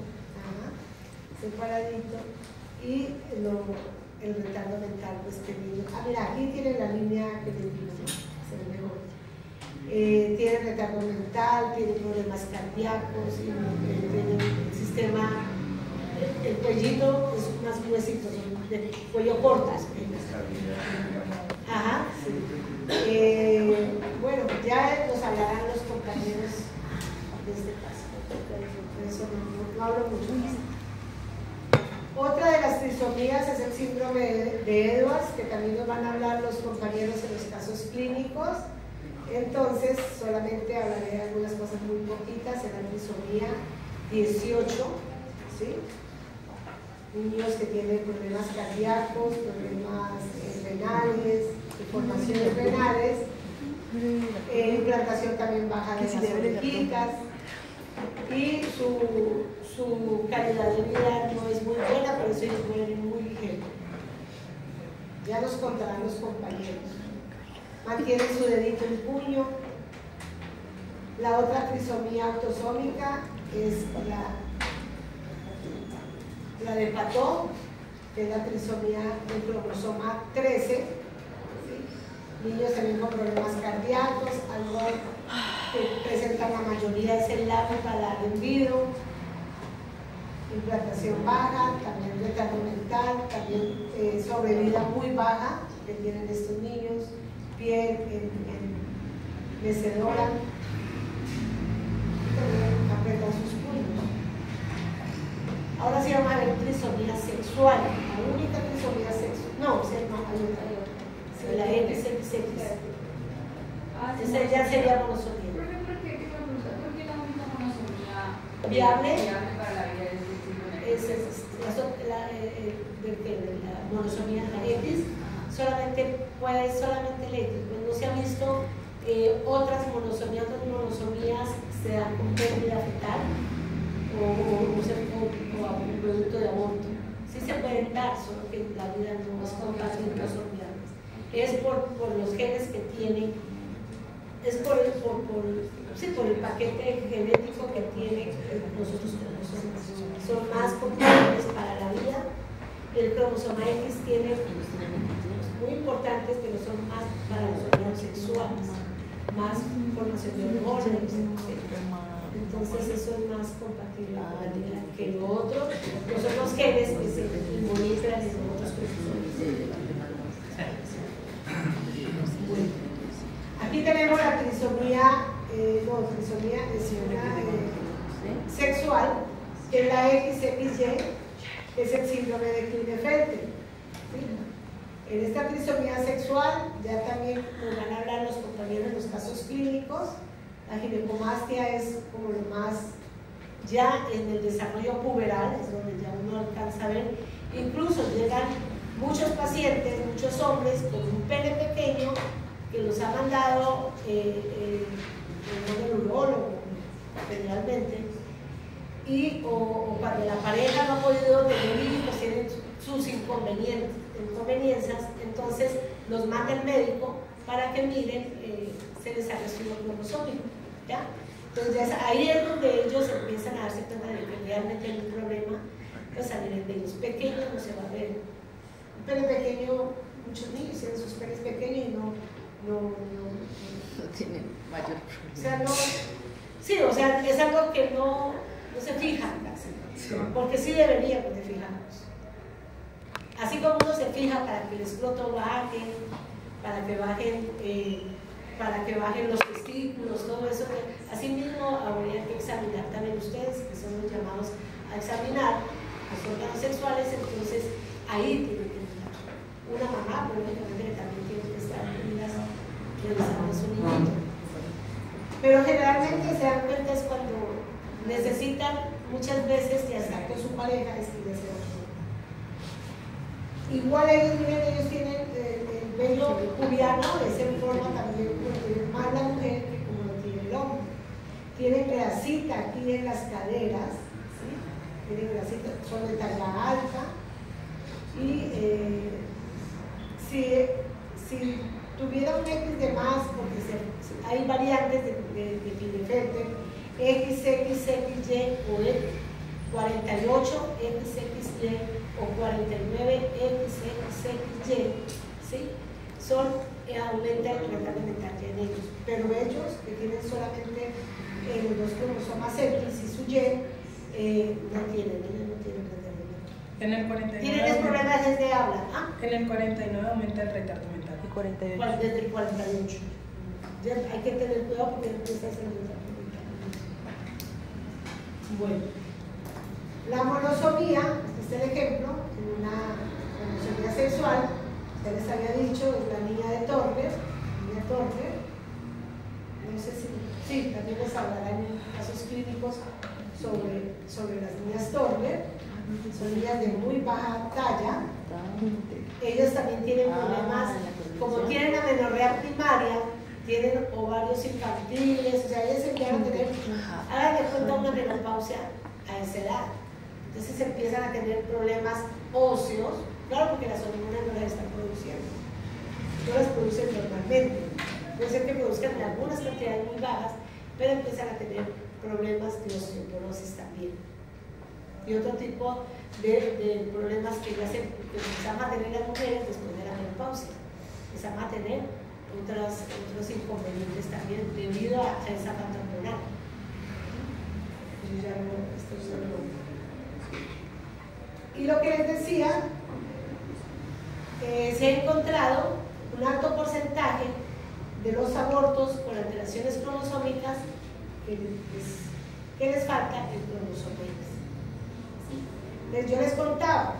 separadito, y el retardo mental pues tenido. Mira, aquí tiene la línea que les digo, se ve mejor. Tiene retardo mental, tiene problemas cardíacos, tiene el sistema, el cuellito es más gruesito, de cuello corto. Ajá, sí. Bueno, ya nos hablarán los compañeros de este caso, por eso no hablo mucho más. Otra de las trisomías es el síndrome de Edwards, que también nos van a hablar los compañeros en los casos clínicos. Entonces, solamente hablaré de algunas cosas muy poquitas en la trisomía 18, ¿sí? Niños que tienen problemas cardíacos, problemas renales, deformaciones renales, implantación también baja de las orejitas, y su calidad de vida no es muy buena, por eso ellos mueren muy ligero. Ya nos contarán los compañeros. Mantienen su dedito en puño. La otra trisomía autosómica es la de Patón, que es la trisomía del cromosoma 13. ¿Sí? Niños también con problemas cardíacos, algo que presentan la mayoría es el labio paladar hendido, implantación baja, también retardo mental, también sobrevida muy baja que tienen estos niños, piel mecedora, y también apretan sus puños. Ahora sí vamos a ver trisomía sexual, la única trisomía sexual, no, hay otra, la XXX. Esa ya sería monosomía. ¿Por qué la única monosomía viable para la vida la monosomía de la X? Solamente el X, pues no se ha visto otras monosomías, se dan con pérdida fetal o a un producto de aborto. Sí se pueden dar, solo que la vida no es compatible, no son viables. Es por los genes que tienen, es por el paquete genético que tienen los otros cromosomas. Son más compatibles para la vida. El cromosoma X tiene muy importantes, pero son más para los órganos sexuales, más formación de hormonas. Entonces eso es más compatible con la vida que lo otro, los otros genes que se involucran en otros cromosomas. Bueno, aquí tenemos la trisomía sexual, que es la XXY, que es el síndrome de Klinefelter. ¿Sí? En esta trisomía sexual ya también nos van a hablar los compañeros en los casos clínicos. La ginecomastia es como lo más, ya en el desarrollo puberal, es donde ya uno alcanza a ver. Incluso llegan muchos pacientes, muchos hombres con un pene pequeño que los ha mandado el urólogo generalmente, y o cuando la pareja no ha podido tener hijos, tienen sus inconveniencias, entonces los manda el médico para que miren, se les haga estudio cromosómico, ¿ya? Entonces ahí es donde ellos empiezan a darse cuenta de que realmente hay un problema, pues a nivel de los pequeños no se va a ver. Un pene pequeño, muchos niños tienen sus penes pequeños y no tienen mayor problema. O sea, no, sí, o sea, es algo que no se fijan casi, porque sí deberíamos de fijarnos. Así como uno se fija para que el escroto baje, para que bajen los testículos, todo eso, así mismo habría que examinar también ustedes, que son los llamados a examinar los órganos sexuales, entonces ahí tienen que estar. Una mamá, probablemente también tiene que estar revisando su niñito. Pero generalmente se dan cuenta es cuando necesitan muchas veces que hasta con su pareja es que les sea. Igual ellos tienen el vello pubiano, es en forma también como tiene más la mujer que como lo tiene el hombre. Tienen grasita aquí en las caderas, ¿sí? Tienen grasita, son de talla alta, y si tuviera un X de más, porque hay variantes de Klinefelter, XXXY o 48 XXY o 49 XXXY, ¿sí? Aumenta el retardo mental en ellos, pero ellos que tienen solamente los dos cromosomas X y su Y, no tienen retardo mental. En el 49 ¿Tienen problemas desde habla? ¿Ah? En el 49 aumenta el retardo mental. El 48. Desde el 48. Ya hay que tener cuidado porque empieza a ser retardo mental. Bueno, la monosomía, Este es el ejemplo, en una cromosomía sexual, ya les había dicho, es la niña de Turner, no sé si, sí, también les hablarán en casos clínicos sobre las niñas Turner, son niñas de muy baja talla, ellas también tienen problemas, como tienen amenorrea primaria, tienen ovarios infantiles, o sea, ellas empiezan a tener, hagan de cuenta una menopausia a esa edad. Entonces empiezan a tener problemas óseos, claro, porque las hormonas no las están produciendo, no las producen normalmente. Puede ser que produzcan en algunas cantidades muy bajas, pero empiezan a tener problemas de osteoporosis también. Y otro tipo de problemas que empezamos a tener las mujeres después de la menopausia. Empezamos a tener otros inconvenientes también debido a esa falta hormonal. Yo ya no estoy solo. Y lo que les decía, se ha encontrado un alto porcentaje de los abortos con alteraciones cromosómicas que les falta el cromosoma X. Yo les contaba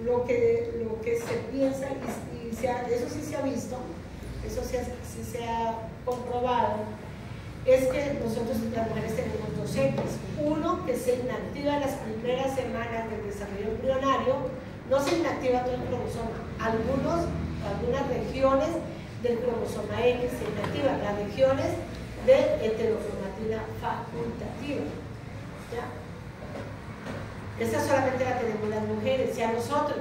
lo que se piensa y eso sí se ha visto, eso sí se ha comprobado, es que nosotros las mujeres tenemos dos X, uno que se inactiva en las primeras semanas del desarrollo embrionario, no se inactiva todo el cromosoma, algunas regiones del cromosoma X se inactivan, las regiones de heterocromatina facultativa. ¿Ya? Esa solamente la tenemos las mujeres, y a nosotros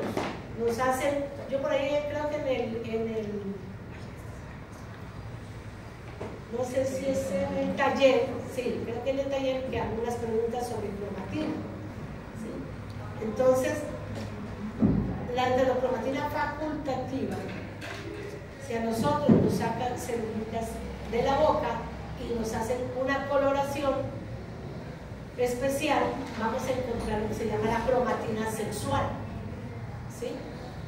nos hacen, yo por ahí creo que en el no sé si es en el taller, sí, creo que en el taller que algunas preguntas sobre cromatina. ¿Sí? Entonces, la heterocromatina facultativa, si a nosotros nos sacan celulitas de la boca y nos hacen una coloración especial, vamos a encontrar lo que se llama la cromatina sexual, ¿sí?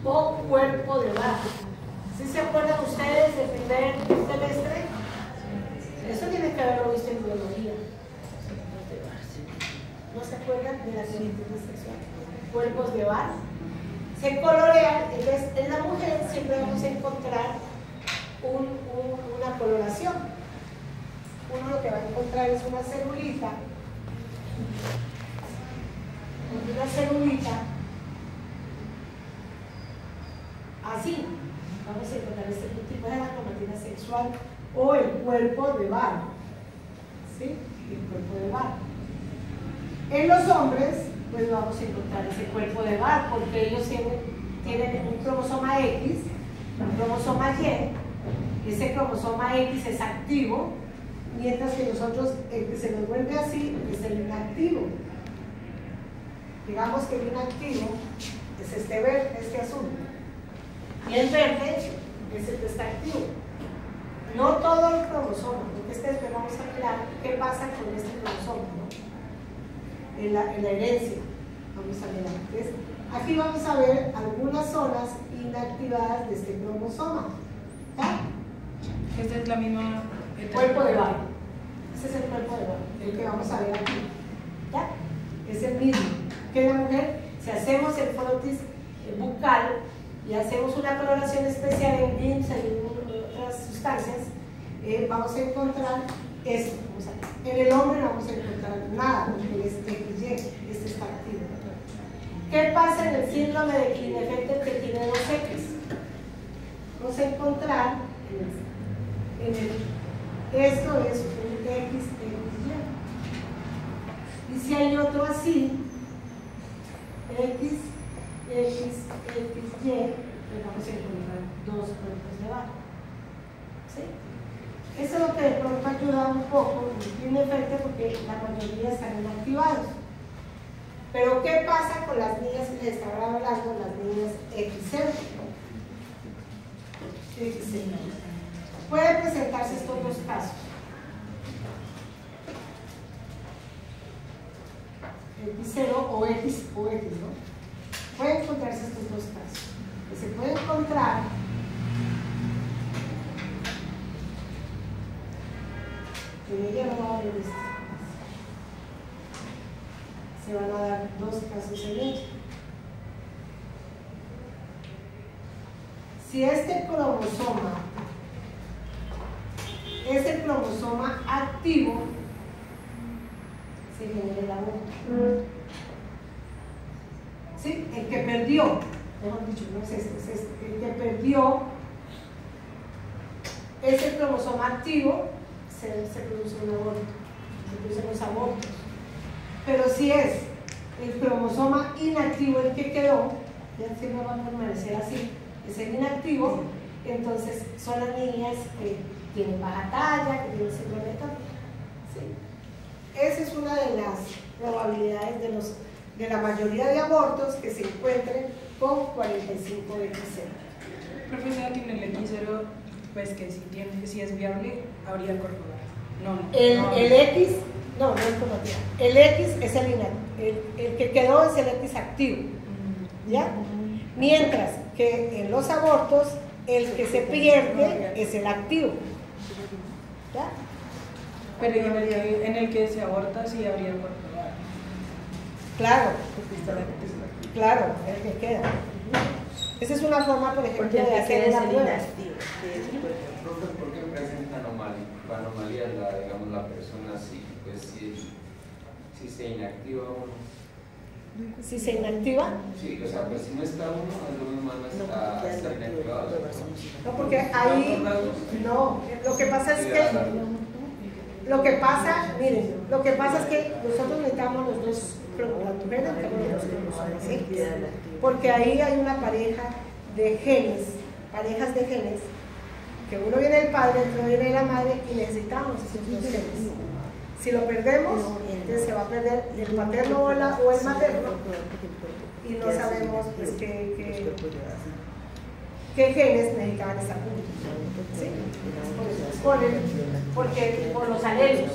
O cuerpo de Bar. ¿Sí se acuerdan ustedes del primer semestre? Eso tiene que haberlo visto en biología. ¿No se acuerdan de la cromatina sexual? Cuerpos de Bar. Se colorean, entonces en la mujer siempre vamos a encontrar una coloración. Uno lo que va a encontrar es una celulita así. Vamos a encontrar este tipo de la cromatina sexual o el cuerpo de Bar. ¿Sí? El cuerpo de Bar. En los hombres, pues vamos a encontrar ese cuerpo de Bar porque ellos tienen un cromosoma X, un cromosoma Y. Ese cromosoma X es activo, mientras que nosotros, el que se nos vuelve así es el inactivo. Digamos que el inactivo es este verde, este azul, y el verde es el que está activo. No todo el cromosoma, porque vamos a mirar qué pasa con este cromosoma, ¿no? en la herencia. Vamos a mirar. Entonces, aquí vamos a ver algunas zonas inactivadas de este cromosoma. ¿Ya? Esta es la misma. Cuerpo de Bar. Ese es el cuerpo de Bar, el que vamos a ver aquí. ¿Ya? Es el mismo. Que la mujer, si hacemos el frotis bucal y hacemos una coloración especial en LIMS y en otras sustancias, vamos a encontrar esto. En el hombre no vamos a encontrar nada, porque es XY, este está activo. ¿Qué pasa en el síndrome de Klinefelter que tiene 2X? Vamos a encontrar esto es un XY. Y si hay otro así, X, XY, pues vamos a encontrar dos cuerpos de Bar. ¿Sí? Eso es lo que de pronto ayuda un poco en el Klinefelter porque la mayoría están inactivados. Pero ¿qué pasa con las niñas que les estaba hablando, las niñas XY? Pueden presentarse estos dos casos. X0 o X, ¿no? Pueden encontrarse estos dos casos. Se puede encontrar que ella no va a ver esto. se van a dar 2 casos semilla. Si este cromosoma es el cromosoma activo, se genera el aborto. ¿Sí? El que perdió, mejor dicho, no es este, es este. El que perdió ese cromosoma activo, se produce un aborto, se producen los abortos. Pero si es el cromosoma inactivo el que quedó, ya siempre va a permanecer así, es el inactivo, entonces son las niñas que tienen baja talla, que tienen síndrome de Down. ¿Sí? Esa es una de las probabilidades de la mayoría de abortos que se encuentren con 45 XC. Profesora, en el X0, pues que si es viable, habría corporal. El X, no es corporal. El X es el que quedó es el X activo. ¿Ya? Mientras que en los abortos, el que se pierde es el activo. ¿Ya? Pero en el que se aborta sí habría corporal. Claro, claro, el que queda. Esa es una forma, por ejemplo, de hacer una prueba. ¿Por qué presenta anomalías la persona si se inactiva uno? Si se inactiva. Sí, o sea, pues si no está uno, es lo mismo no está inactivado. No, porque ahí, no, lo que pasa es que, miren, lo que pasa es que nosotros necesitamos los dos, las mujeres necesitamos los dos cromosomas, ¿sí? Porque ahí hay una pareja de genes, parejas de genes, que uno viene del padre, otro viene de la madre y necesitamos esos dos genes. Si lo perdemos, entonces se va a perder el paterno o el materno y no sabemos pues, qué genes necesitaban estar juntos. ¿Sí? Por los alelos.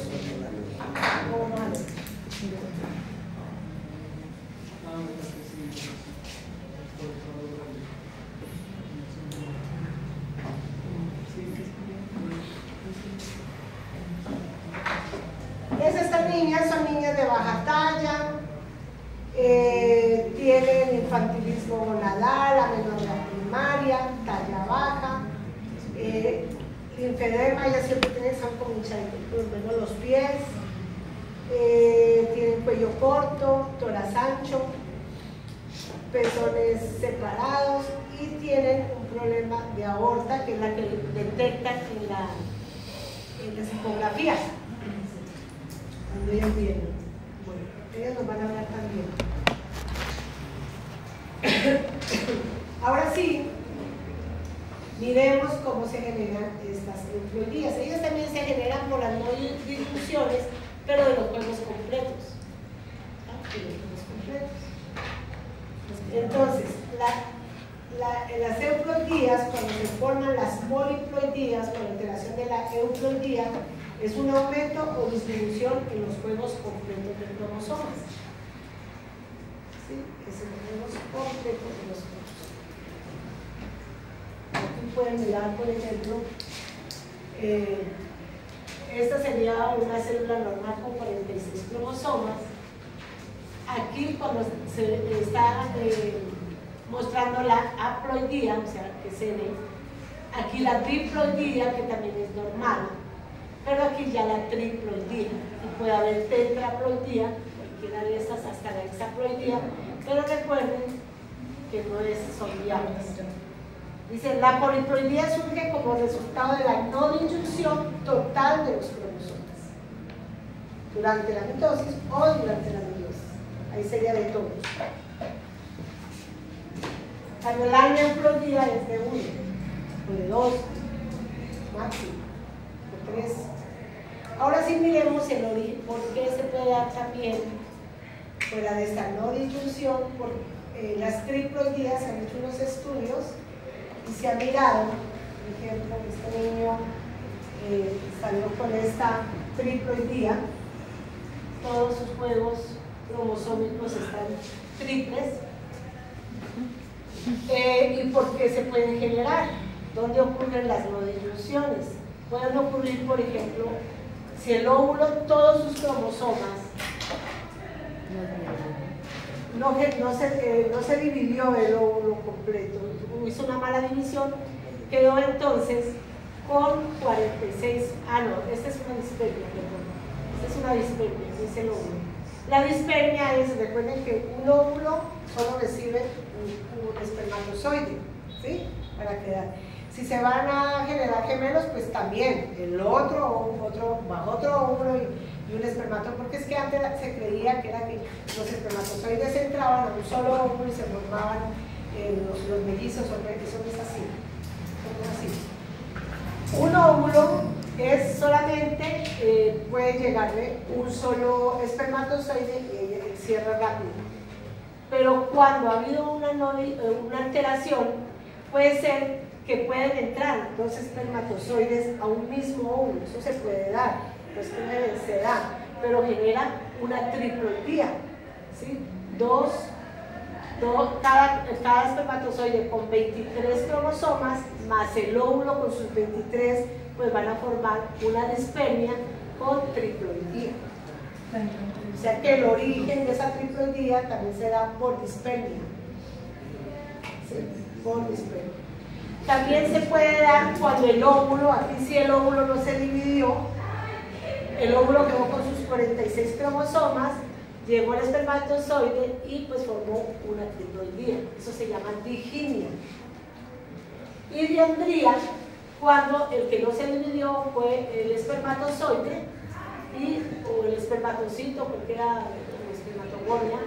Estas niñas son niñas de baja talla, tienen infantilismo gonadal, amenorrea primaria, talla baja, linfedema, ellas siempre están como hinchaditos, los pies, tienen cuello corto, tórax ancho, pezones separados y tienen un problema de aorta, que es la que detectan en las ecografías. Cuando ellas vienen. Bueno, ellas nos van a hablar también. Ahora sí, miremos cómo se generan estas euploidías. Ellas también se generan por las no difusiones, pero de los juegos completos. ¿Ah? De los juegos completos. Entonces, las euploidías, cuando se forman las poliploidías por alteración de la euploidía, es un aumento o disminución en los juegos completos de cromosomas. ¿Sí? Es en los juegos completos de los cromosomas. Aquí pueden mirar, por ejemplo, esta sería una célula normal con 46 cromosomas. Aquí, cuando se está mostrando la haploidía, o sea, que se ve, aquí la diploidía, que también es normal. Pero aquí ya la triploidía, y puede haber tetraploidía, cualquiera de estas hasta la hexaploidía, pero recuerden que no son viables. Dice, la poliploidía surge como resultado de la no disyunción total de los cromosomas durante la mitosis o durante la meiosis. Ahí sería de todos. Cuando la aneuploidía es de 1, o de 2, máximo, de 3. Ahora sí miremos el origen, por qué se puede dar también fuera de esta no disyunción. Por las triploidías se han hecho unos estudios y se ha mirado, por ejemplo, este niño salió con esta triploidía, todos sus juegos cromosómicos están triples. ¿Y por qué se pueden generar? ¿Dónde ocurren las no disyunciones? Pueden ocurrir, por ejemplo, si el óvulo, todos sus cromosomas no se dividió el óvulo completo, hizo una mala división, quedó entonces con 46, esta es una dispermia, perdón, esta es una dispermia, es el óvulo. La dispermia es, recuerden que un óvulo solo recibe un espermatozoide, ¿sí? Para quedar. Si se van a generar gemelos, pues también el otro bajo otro óvulo y un espermatozoide, porque es que antes se creía que era que los espermatozoides entraban a un solo óvulo y se formaban los mellizos, eso no es así. Un óvulo es solamente, puede llegarle un solo espermatozoide y cierra rápido. Pero cuando ha habido una alteración, puede ser que pueden entrar dos espermatozoides a un mismo óvulo. Eso se puede dar, no es que se da, pero genera una triploidía, ¿sí? Cada espermatozoide con 23 cromosomas más el óvulo con sus 23, pues van a formar una dispermia con triploidía. O sea que el origen de esa triploidía también se da por dispermia. ¿Sí? Por dispermia. También se puede dar cuando el óvulo, aquí sí el óvulo no se dividió, el óvulo quedó con sus 46 cromosomas, llegó al espermatozoide y pues formó una triploidía. Eso se llama diginia. Y diandría, cuando el que no se dividió fue el espermatozoide o el espermatocito, porque era espermatogonia,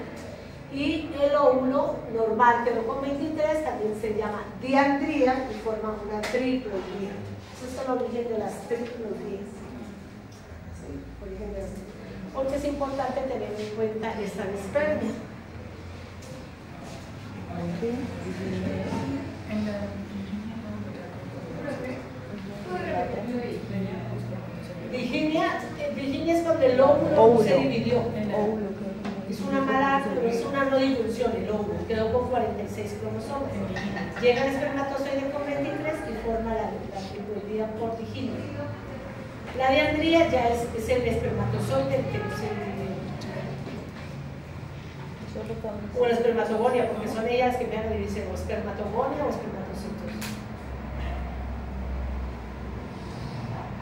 y el óvulo normal quedó con 23, también se llama diandría y forma una triploidía. Ese es el origen de las triploidías. ¿Sí? Origen de las triploidías. Porque es importante tener en cuenta esta dispermia. Virginia es cuando el óvulo se dividió. Es una mala, es una no dilución, el óvulo quedó con 46 cromosomas. Llega el espermatozoide con 23 y forma la triploidía por diginia. La diandría ya es el espermatozoide que no se dividió. O la espermatogonia, porque son ellas que me han dividido, o espermatogonia o espermatocitos.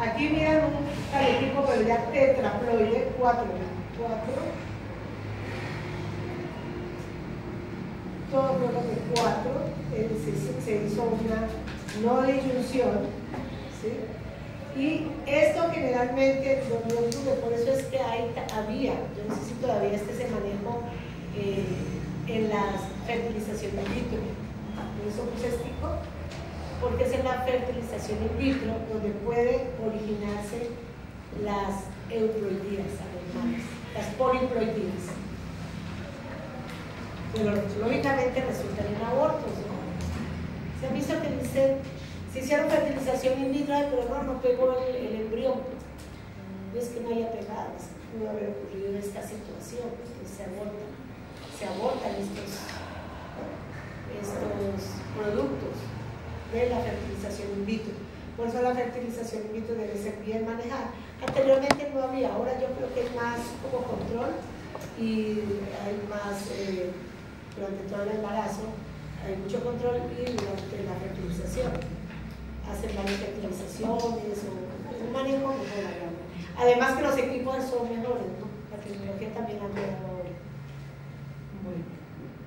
Aquí miran un cariño, pero ya tetraploide, 4. Todo lo de 4, se hizo una no disyunción, ¿sí? Y esto generalmente lo ocurre, por eso es que había, yo no sé si todavía se manejó en la fertilización in vitro. Por eso puse estico, porque es en la fertilización in vitro donde puede originarse las euploidías anormales, las poliploidías. Pero lógicamente resultan en abortos, ¿no? Se ha visto que dicen, se hicieron fertilización in vitro, pero no pegó el embrión. No es que no haya pegado, es que pudo haber ocurrido esta situación, que se abortan estos productos de la fertilización in vitro. Por eso la fertilización in vitro debe ser bien manejada. Anteriormente no había, ahora yo creo que hay más como control y hay más, durante todo el embarazo, hay mucho control y durante la fertilización. Hacen varias fertilizaciones o un manejo mejor. Además que los equipos son mejores, ¿no? La tecnología también ha mejorado ahora. Bueno,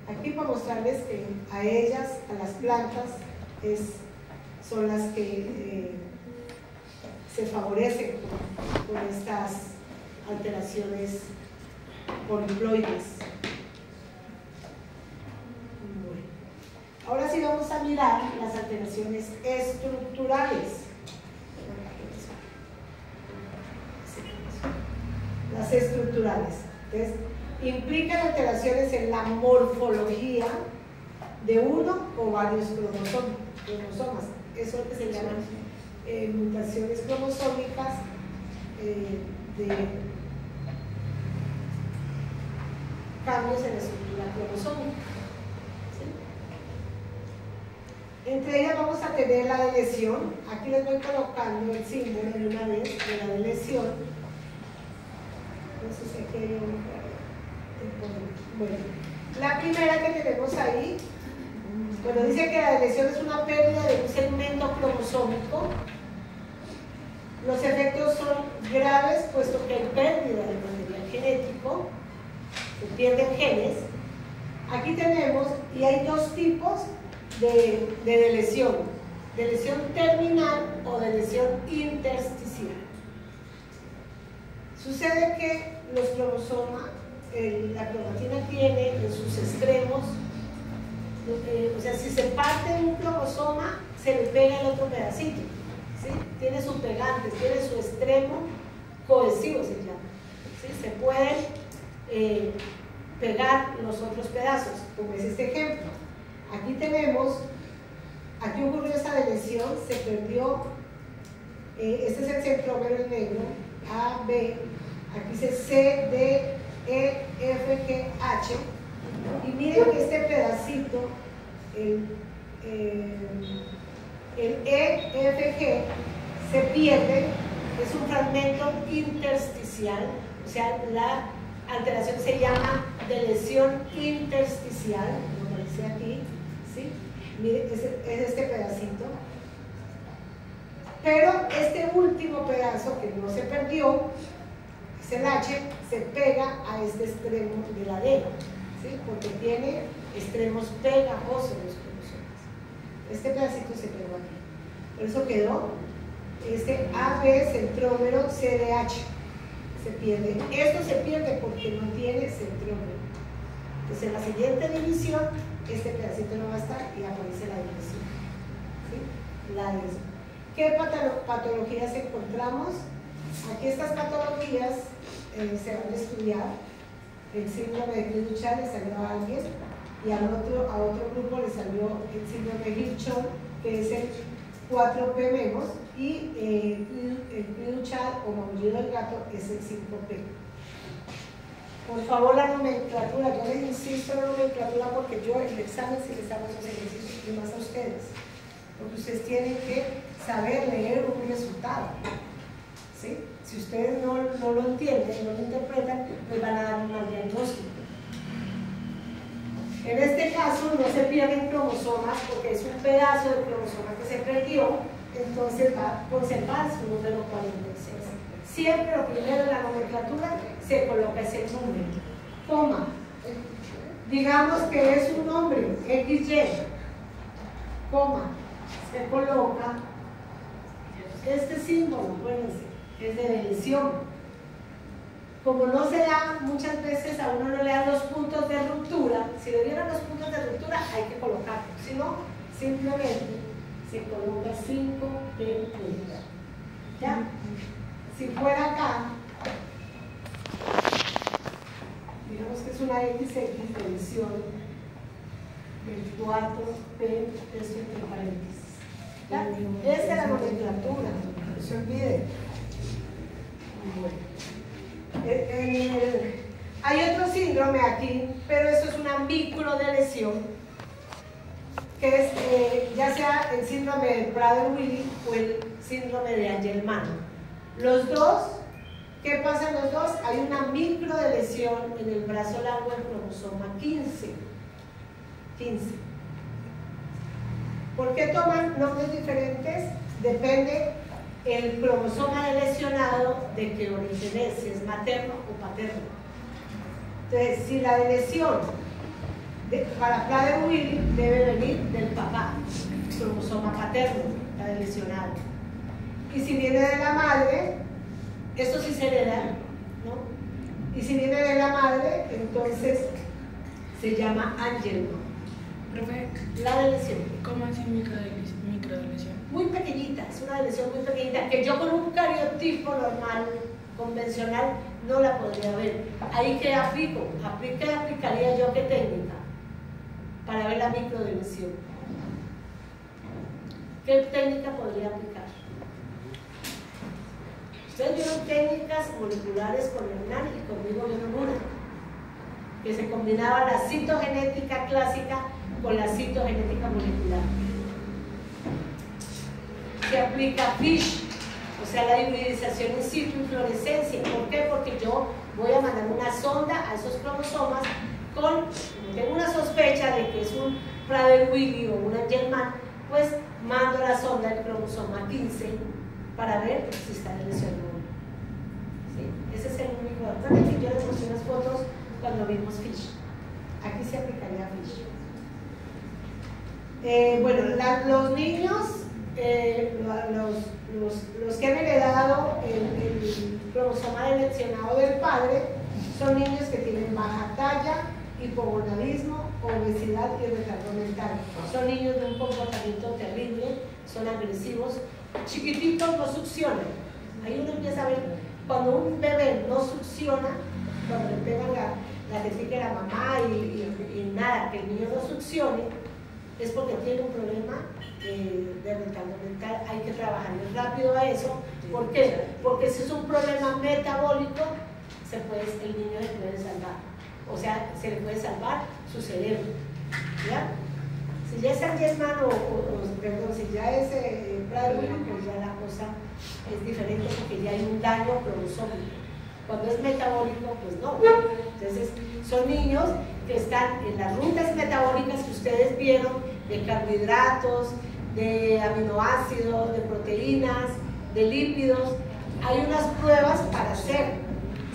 aquí para mostrarles que a ellas, a las plantas, son las que se favorecen con estas alteraciones poliploides. Bueno. Ahora sí vamos a mirar las alteraciones estructurales. Las estructurales. Entonces, implican alteraciones en la morfología de uno o varios cromosomas. Eso es lo que se llaman mutaciones cromosómicas de cambios en la estructura cromosómica. ¿Sí? Entre ellas vamos a tener la de lesión. Aquí les voy colocando el símbolo de una vez de la de lesión. Entonces aquí hay bueno, La primera que tenemos ahí, bueno, dice que la lesión es una pérdida de un segmento cromosómico. Los efectos son graves puesto que hay pérdida de material genético, se pierden genes. Aquí tenemos, y hay dos tipos de lesión terminal o de lesión intersticial. Sucede que los cromosomas, la cromatina tiene en sus extremos, o sea, si se parte un cromosoma, se le pega el otro pedacito, ¿sí? Tiene sus pegantes, tiene su extremo cohesivo, se llama, ¿sí? Se pueden pegar los otros pedazos, como es este ejemplo. Aquí tenemos, aquí ocurrió esta lesión, se perdió, este es el centrómero en negro, A, B, aquí dice C, D, E, F, G, H, y miren que este pedacito, el E, F, G, se pierde, es un fragmento intersticial, o sea, la alteración se llama de lesión intersticial, como dice aquí, ¿sí? Miren, es este pedacito. Pero este último pedazo que no se perdió, es el H, se pega a este extremo de la D, ¿sí? Porque tiene extremos pegajosos los cromosomas. Este pedacito se pegó aquí. Por eso quedó este AB centrómero CDH. Se pierde. Esto se pierde porque no tiene centrómero. Entonces en la siguiente división, este pedacito no va a estar y aparece la división. ¿Sí? La división. ¿Qué patologías encontramos? Aquí estas patologías se van a estudiar. El síndrome de Creutzfeldt le salió a alguien y a otro grupo le salió el síndrome de Hirschhorn, que es el 4P menos, y el Creutzfeldt o maullido del gato es el 5P. Por favor, la nomenclatura, yo les insisto en la nomenclatura porque yo el examen sí les hago esos ejercicios y más a ustedes, porque ustedes tienen que saber leer un resultado, ¿sí? Si ustedes no lo entienden, no lo interpretan, pues van a dar un mal diagnóstico. En este caso no se pierden cromosomas porque es un pedazo de cromosoma que se perdió, entonces va a conservar su número 46. Siempre lo primero en la nomenclatura se coloca ese número, coma. Digamos que es un nombre, XY, coma, se coloca este símbolo, acuérdense, es de lesión. Como no se da, muchas veces a uno no le dan los puntos de ruptura. Si le dieran los puntos de ruptura, hay que colocarlos. Si no, simplemente se coloca 5 de punta. ¿Ya? Si fuera acá, digamos que es una XX de lesión, 24P, esto entre paréntesis. ¿Ya? Esa es la nomenclatura, no se olvide. Bueno. Hay otro síndrome aquí, pero eso es una micro de lesión, que es ya sea el síndrome de Prader-Willi o el síndrome de Angelman. Los dos, ¿qué pasa en los dos? Hay una micro de lesión en el brazo largo del cromosoma 15. ¿Por qué toman nombres diferentes? Depende el cromosoma de lesionado de qué origen es, si es materno o paterno. Entonces, si la lesión para Prader-Willi debe venir del papá, cromosoma paterno, la de lesionado. Y si viene de la madre, esto sí se hereda, ¿no? Y si viene de la madre, entonces se llama Angelman. Profe, la de lesión. ¿Cómo así micro de lesión? Muy pequeñita, es una lesión muy pequeñita, que yo con un cariotipo normal, convencional, no la podría ver. Ahí que aplico, aplicaría yo qué técnica para ver la micro de lesión. ¿Qué técnica podría aplicar? Ustedes vieron técnicas moleculares con Hernán y conmigo vieron una, que se combinaba la citogenética clásica con la citogenética molecular. Se aplica FISH, o sea, la hibridización in situ y fluorescencia. ¿Por qué? Porque yo voy a mandar una sonda a esos cromosomas con, como tengo una sospecha de que es un Prader-Willi o un Angelman, pues mando la sonda del cromosoma 15 para ver si está en lesión o no. ¿Sí? Ese es el único. Realmente yo les mostré unas fotos cuando vimos Fish. Aquí se aplicaría Fish. Bueno, los niños, los que han heredado el cromosoma deleccionado del padre, son niños que tienen baja talla, hipogonadismo, obesidad y retardo mental. Son niños de un comportamiento terrible, son agresivos, chiquititos, no succionan. Ahí uno empieza a ver, cuando un bebé no succiona, cuando le pegan la tetica de la mamá y nada, que el niño no succione, es porque tiene un problema de retardo mental. Hay que trabajarle rápido a eso. ¿Por qué? Porque si es un problema metabólico, el niño le puede salvar. O sea, se le puede salvar su cerebro. ¿Ya? Si ya es Angelman perdón, si ya es Prader-Willi, pues ya la cosa es diferente porque ya hay un daño cromosómico. Cuando es metabólico, pues no. Entonces, son niños que están en las rutas metabólicas que ustedes vieron, de carbohidratos, de aminoácidos, de proteínas, de lípidos. Hay unas pruebas para hacer,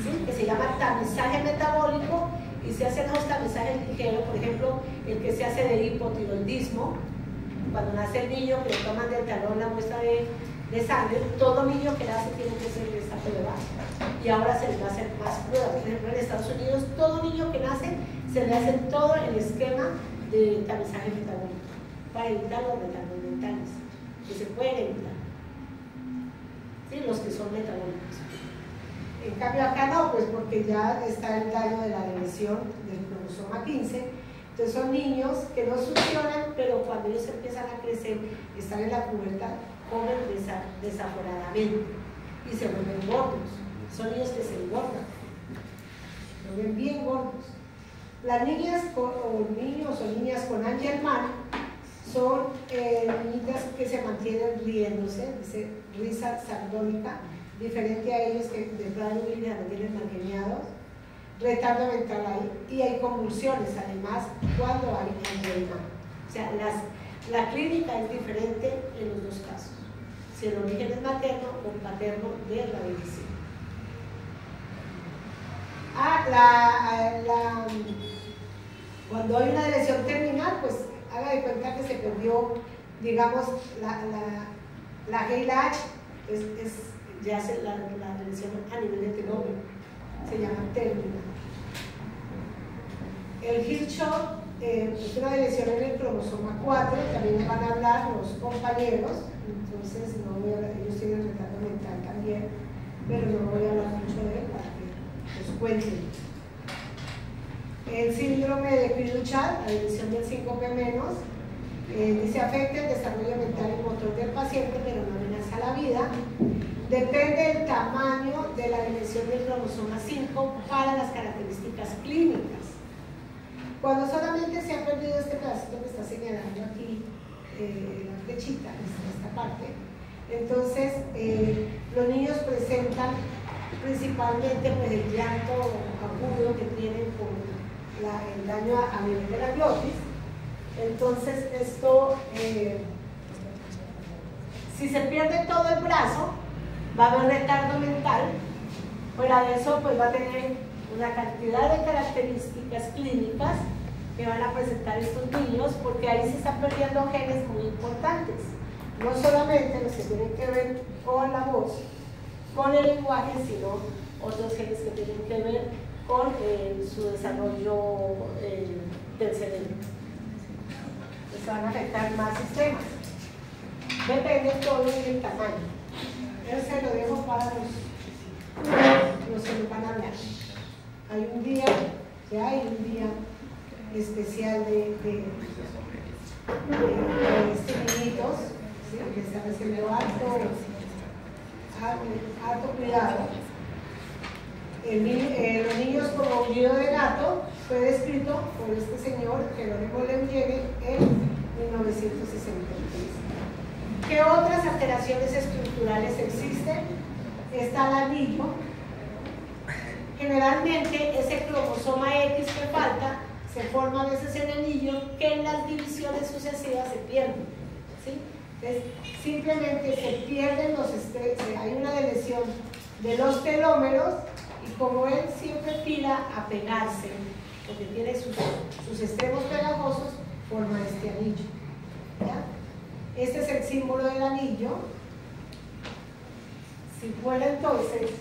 ¿sí? Que se llama tamizaje metabólico y se hacen los tamizajes ligeros, por ejemplo, el que se hace de hipotiroidismo. Cuando nace el niño, que le toman del talón la muestra de sangre, todo niño que nace tiene que hacer esta prueba y ahora se les va a hacer más pruebas. Por ejemplo, en Estados Unidos, todo niño que nace se le hace todo el esquema de tamizaje metabólico para evitar los retardos mentales, que se pueden evitar, ¿sí? Los que son metabólicos. En cambio acá no, pues porque ya está el daño de la lesión del cromosoma 15. Entonces son niños que no succionan, pero cuando ellos empiezan a crecer, están en la pubertad, comen desaforadamente y se vuelven gordos. Son niños que se engordan, se vuelven bien gordos. Las niñas o niños o niñas con Angelman son niñitas que se mantienen riéndose, dice risa sardónica, diferente a ellos que de Prader-Willi la tienen mangueñados, retardo mental hay, y hay convulsiones además cuando hay Angelman. O sea, la clínica es diferente en los dos casos, si el origen es materno o paterno de la medicina. Cuando hay una lesión terminal, pues haga de cuenta que se perdió, digamos, la G y la H, ya hace la lesión a nivel de telómero, se llama terminal. El Hirschsprung es una lesión en el cromosoma 4, también van a hablar los compañeros, entonces no voy a hablar, ellos tienen retardo mental también, pero no voy a hablar mucho de él para que os cuenten. El síndrome de Creutzfeldt, la división del 5P-, dice afecta el desarrollo mental y motor del paciente, pero no amenaza la vida. Depende del tamaño de la dimensión del cromosoma 5 para las características clínicas. Cuando solamente se ha perdido este pedacito que está señalando aquí, la flechita, esta parte, entonces los niños presentan principalmente pues, el llanto agudo que tienen por el daño a nivel de la glotis. Entonces esto, si se pierde todo el brazo, va a haber retardo mental. Fuera de eso, pues va a tener una cantidad de características clínicas que van a presentar estos niños, porque ahí se están perdiendo genes muy importantes, no solamente los que tienen que ver con la voz, con el lenguaje, sino otros genes que tienen que ver con su desarrollo del cerebro. Entonces van a afectar más sistemas. Depende todo del tamaño. Eso se lo dejo para los que nos van a hablar. Hay un día, ya hay un día especial de estos niñitos, ¿sí? Que están haciendo alto cuidado. Los niños con aullido de gato fue descrito por este señor Jerónimo Leungene en 1963. ¿Qué otras alteraciones estructurales existen? Está el anillo. Generalmente ese cromosoma X que falta se forma a veces en anillo que en las divisiones sucesivas se pierden, ¿sí? Entonces, simplemente se pierden hay una lesión de los telómeros y como él siempre tira a pegarse, porque tiene sus extremos pegajosos, forma este anillo, ¿ya? Este es el símbolo del anillo. Si fuera entonces,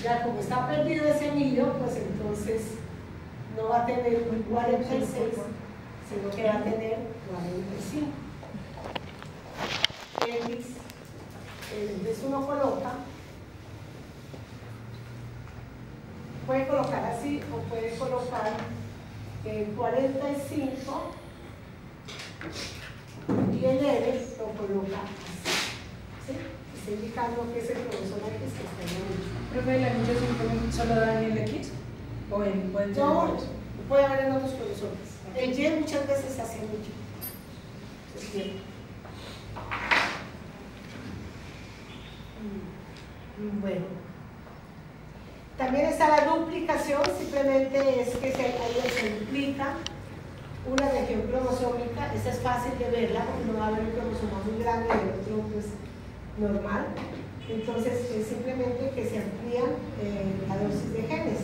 ya como está perdido ese anillo, pues entonces no va a tener 46, sino que va a tener 45. Entonces uno coloca, puede colocar así o puede colocar 45 y el L lo coloca así, ¿sí? Está indicando que es el cromosoma X que está en el anillo. ¿Profe, el anillo simplemente solo da en el X? ¿O pueden ser No, varios? puede haber en otros cromosomas. El Y muchas veces hace anillo. Es bien. Bueno. También está la duplicación, simplemente es que se duplica una región cromosómica. Esta es fácil de verla porque no va a haber un cromosoma muy grande y el otro pues normal. Entonces es simplemente que se amplía la dosis de genes.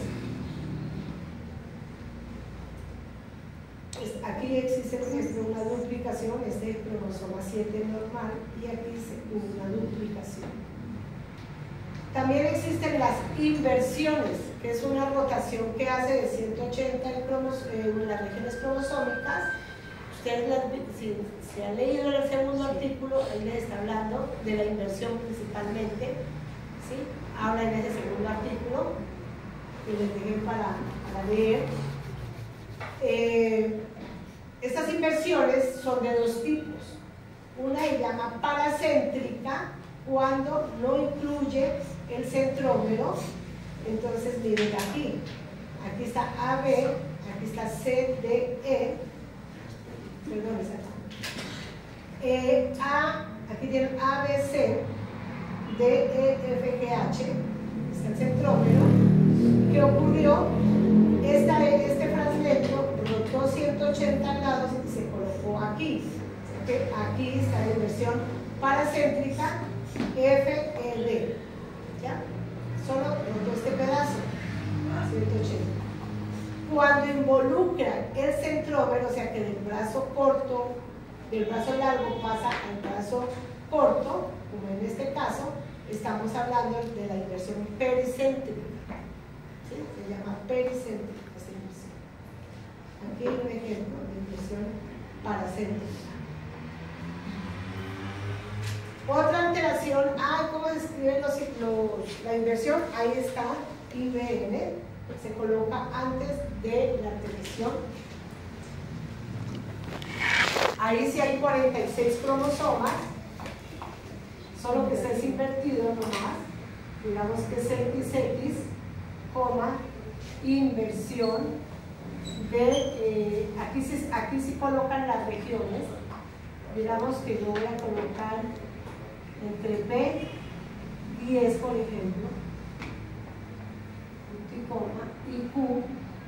Aquí existe, por ejemplo, una duplicación, este es el cromosoma 7 normal y aquí una duplicación. También existen las inversiones, que es una rotación que hace de 180 en las regiones cromosómicas. Ustedes, si han leído el segundo artículo, ahí les está hablando de la inversión principalmente, ¿sí? Habla en ese segundo artículo, que les dejé para leer. Estas inversiones son de dos tipos. Una se llama paracéntrica, cuando no incluye el centrómero. Entonces miren aquí está AB, aquí está CDE, perdón, aquí tienen ABC, DEFGH, está el centrómero. ¿Qué ocurrió? Este fragmento rotó 180 grados y se colocó aquí. Aquí está la inversión paracéntrica FED, ¿ya? Solo rotó este pedazo, 180. Cuando involucra el centrómero, o sea que del brazo corto, del brazo largo pasa al brazo corto, como en este caso, estamos hablando de la inversión pericéntrica, ¿sí? Se llama pericéntrica esta inversión. Aquí hay un ejemplo de inversión paracéntrica. Otra alteración, ¿cómo describen la inversión? Ahí está, IBN, se coloca antes de la alteración. Ahí sí hay 46 cromosomas, solo que estés invertido nomás. Digamos que es XX, inversión de, aquí sí colocan las regiones. Digamos que yo voy a colocar entre P y 10, por ejemplo, y Q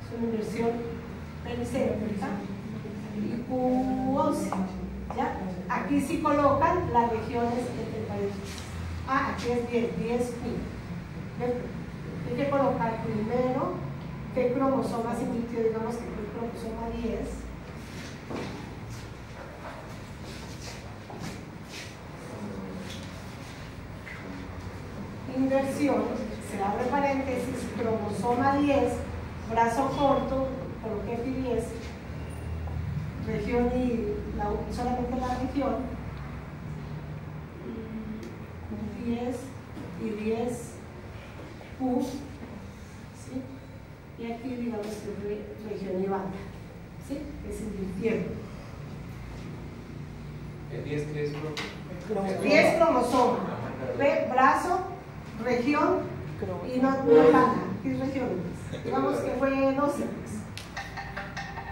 es una inversión pericéntrica, y Q11, ¿ya? Aquí sí colocan las regiones entre paréntesis. Aquí es 10 Q. Hay que colocar primero qué cromosoma se invirtió, digamos que el cromosoma 10. Inversión, se abre paréntesis, cromosoma 10, brazo corto, coloqué P10, región y solamente la región, 10 y 10 Q, ¿sí? Y aquí digamos que región y banda, ¿sí? Que se invirtieron. ¿El 10 qué es? 10 cromosomas, brazo, región y no banda, ¿qué es región? Digamos que fue 12.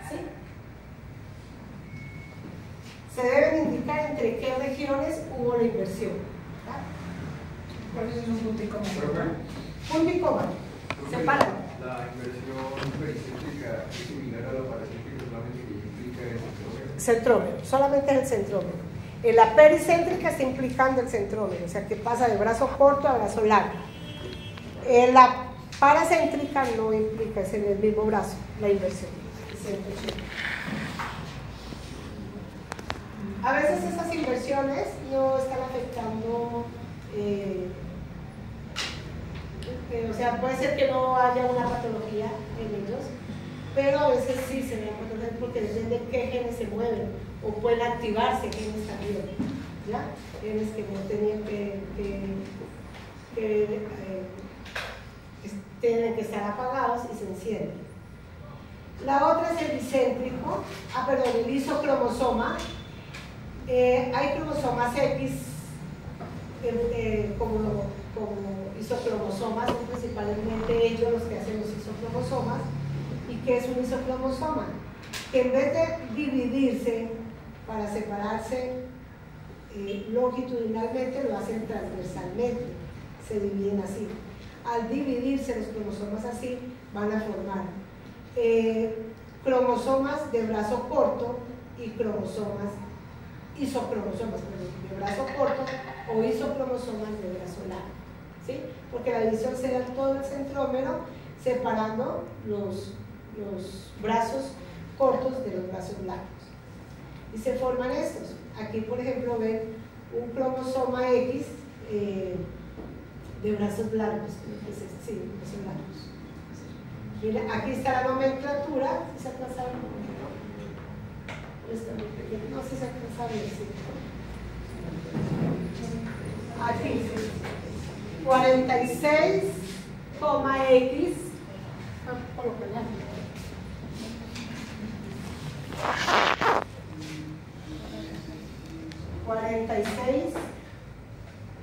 ¿Sí? Se deben indicar entre qué regiones hubo la inversión. ¿Cuál es un punto y coma? Punto y coma. separan. La inversión pericéntrica es similar a la paracéntrica, solamente que implica el centrómero. Centrómero, solamente es el centrómero. En la pericéntrica está implicando el centrómero, o sea que pasa de brazo corto a brazo largo. En la paracéntrica no implica, es en el mismo brazo, la inversión. 180. A veces esas inversiones no están afectando, o sea, puede ser que no haya una patología en ellos, pero a veces sí se ven patologías porque depende de qué genes se mueven o pueden activarse genes también, ¿ya? Genes que no tenían tienen que estar apagados y se encienden. La otra es el bicéntrico, el isocromosoma. Hay cromosomas X como isocromosomas, son principalmente ellos los que hacen los isocromosomas. ¿Y qué es un isocromosoma? Que en vez de dividirse para separarse longitudinalmente, lo hacen transversalmente, se dividen así. Al dividirse los cromosomas así, van a formar cromosomas de brazo corto y isocromosomas de brazo corto o isocromosomas de brazo largo, ¿sí? Porque la división será todo el centrómero separando los brazos cortos de los brazos largos. Y se forman estos. Aquí, por ejemplo, ven un cromosoma X de brazos largos. Sí, brazos largos. Mira, aquí está la nomenclatura. ¿Sí se alcanza a ver? No sé si se alcanza a ver. Sí. Aquí, 46,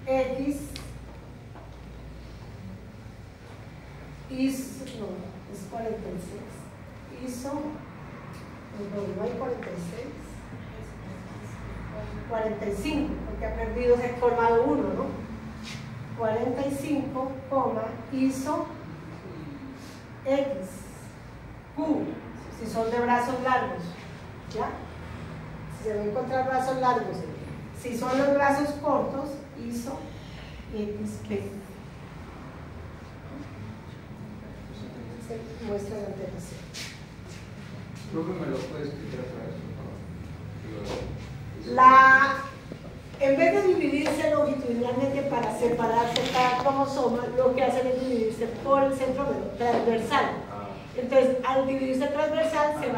X. X no, es 46 no hay 46 45 porque ha perdido, se ha formado uno, ¿no? 45, iso X Q, si son de brazos largos, ¿ya? Si se va a encontrar brazos largos, si son los brazos cortos, iso XP. Se muestra la alteración. Creo que me lo puedes explicar otra vez, por favor. En vez de dividirse longitudinalmente para separarse cada cromosoma, lo que hacen es dividirse por el centrómero transversal. Entonces, al dividirse transversal, se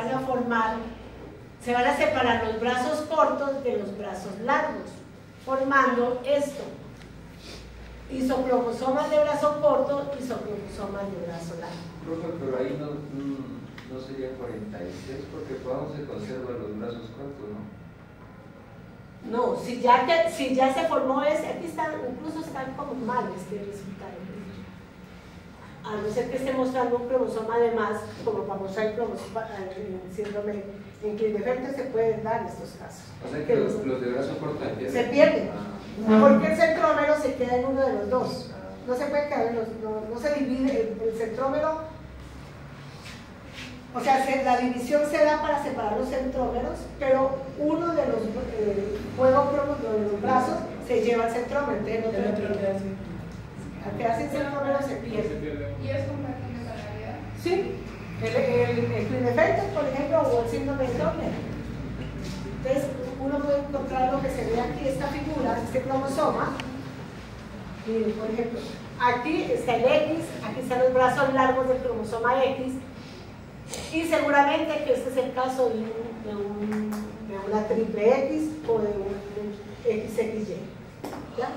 van a separar los brazos cortos de los brazos largos, formando esto: isocromosomas de brazo corto, isocromosomas de brazo largo. Profe, pero ahí no sería 46 porque aún se conservan los brazos cortos, ¿no? No, si ya se formó ese, aquí incluso están como mal este resultado. A no ser que esté mostrando un cromosoma de más, como para mostrar el cromosoma en síndrome en Klinefelter, se pueden dar estos casos. O sea que los de brazo corto se pierden, porque el centrómero se queda en uno de los dos. No se puede quedar en no se divide el centrómero. O sea, la división se da para separar los centrómeros, pero uno de los de los brazos se lleva al centrómero, entonces no te al quedarse en centrómero se pierde. ¿Y es compatible para la vida? Sí, el Klinefelter, por ejemplo, o el síndrome de Turner. Entonces, uno puede encontrar lo que se ve aquí, esta figura, este cromosoma. Miren, por ejemplo, aquí está el X, aquí están los brazos largos del cromosoma X. Y seguramente que este es el caso de una triple X o de un XXY. ¿Ya?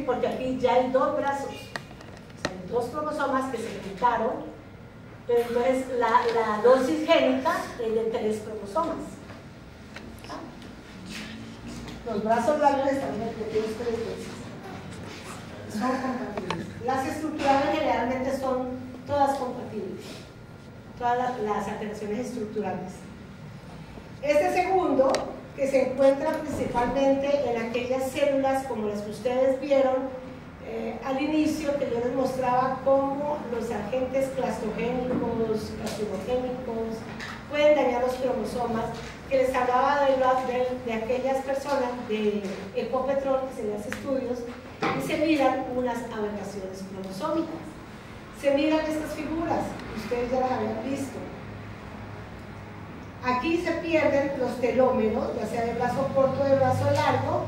Porque aquí ya hay dos brazos, o sea, hay dos cromosomas que se juntaron, pero entonces la dosis génica es de 3 cromosomas. ¿Ya? Los brazos largos están repetidos 3 veces. Son compatibles. Las estructurales generalmente son todas compatibles. Todas las alteraciones estructurales. Este segundo, que se encuentra principalmente en aquellas células como las que ustedes vieron al inicio, que yo les mostraba cómo los agentes clastrogénicos, carcinogénicos pueden dañar los cromosomas, que les hablaba de aquellas personas de Ecopetrol que se les hace estudios y se miran unas aberraciones cromosómicas. Se miran estas figuras, ustedes ya las habían visto. Aquí se pierden los telómeros, ya sea de brazo corto o de brazo largo,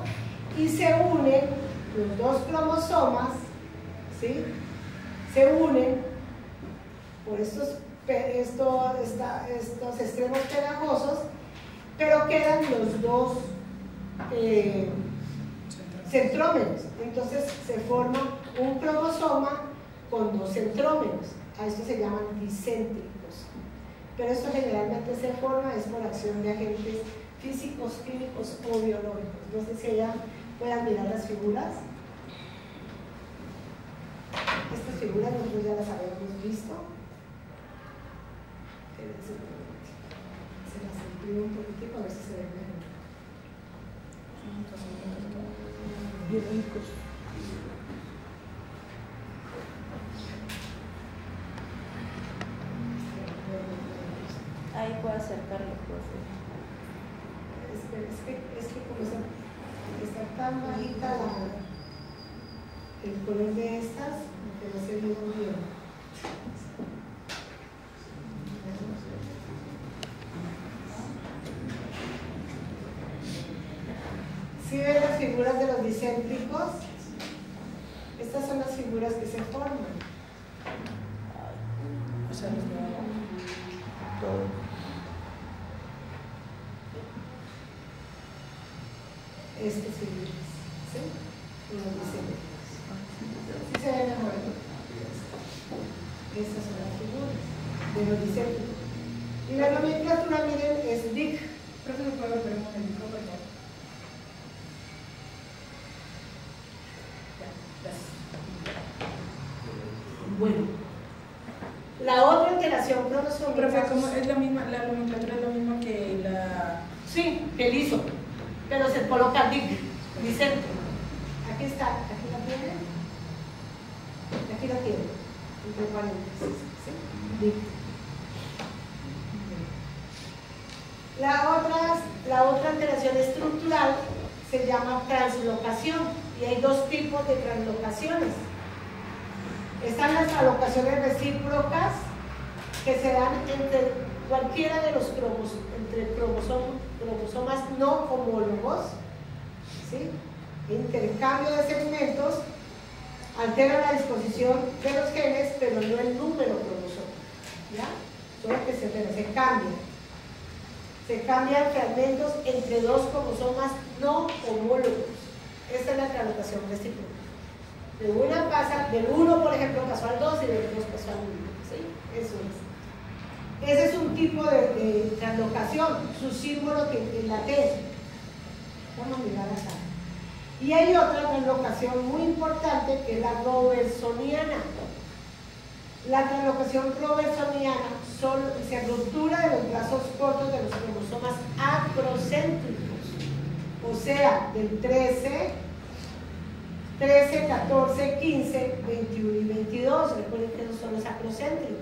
y se unen los dos cromosomas, ¿sí? Se unen por estos extremos pegajosos, pero quedan los dos centrómeros. Entonces se forma un cromosoma con dos centrómeros. A esto se llaman dicéntricos. Pero esto generalmente se forma es por acción de agentes físicos, químicos o biológicos. No sé si ya puedan mirar las figuras. Estas figuras nosotros ya las habíamos visto. Se las imprimo un poquitico a ver si se ven mejor. Biológicos. Ahí puedo acercarlo, profe. Es que como está tan bajita el color de estas, que no se ve muy bien. ¿Sí ven las figuras de los dicéntricos? Estas son las figuras que se forman. O sea, los de Todo. Estas figuras, ¿sí? Los dicéntricos. ¿Sí se ven mejor? Estas son las figuras de los dicéntricos. Y la nomenclatura, miren, es DIC. Creo que me puedo ver un momento, perdón. Bueno, la otra alteración cromosómica. Profe, ¿cómo es la misma, la nomenclatura es la misma que la...? Sí, que el ISO, pero se coloca DIC, dicéntrico. Aquí está, aquí la tienen. Aquí la tienen, entre paréntesis, ¿sí? DIC. La otra alteración estructural se llama translocación y hay dos tipos de translocaciones. Están las translocaciones recíprocas que se dan entre cualquiera de los cromosomas no homólogos, ¿sí? Intercambio de segmentos altera la disposición de los genes, pero no el número cromosómico, ¿ya? Solo que se cambia. Se cambian fragmentos entre dos cromosomas no homólogos. Esta es la translocación recíproca. De una pasa, del 1 por ejemplo pasó al 2 y del 2 pasó al 1. ¿Sí? Eso es. Ese es un tipo de translocación, su símbolo que es la T. Vamos a mirar acá. Y hay otra translocación muy importante que es la robertsoniana. La translocación robertsoniana se ruptura de los brazos cortos de los cromosomas acrocéntricos, o sea, del 13, 14, 15, 21 y 22. Recuerden que esos son los acrocéntricos.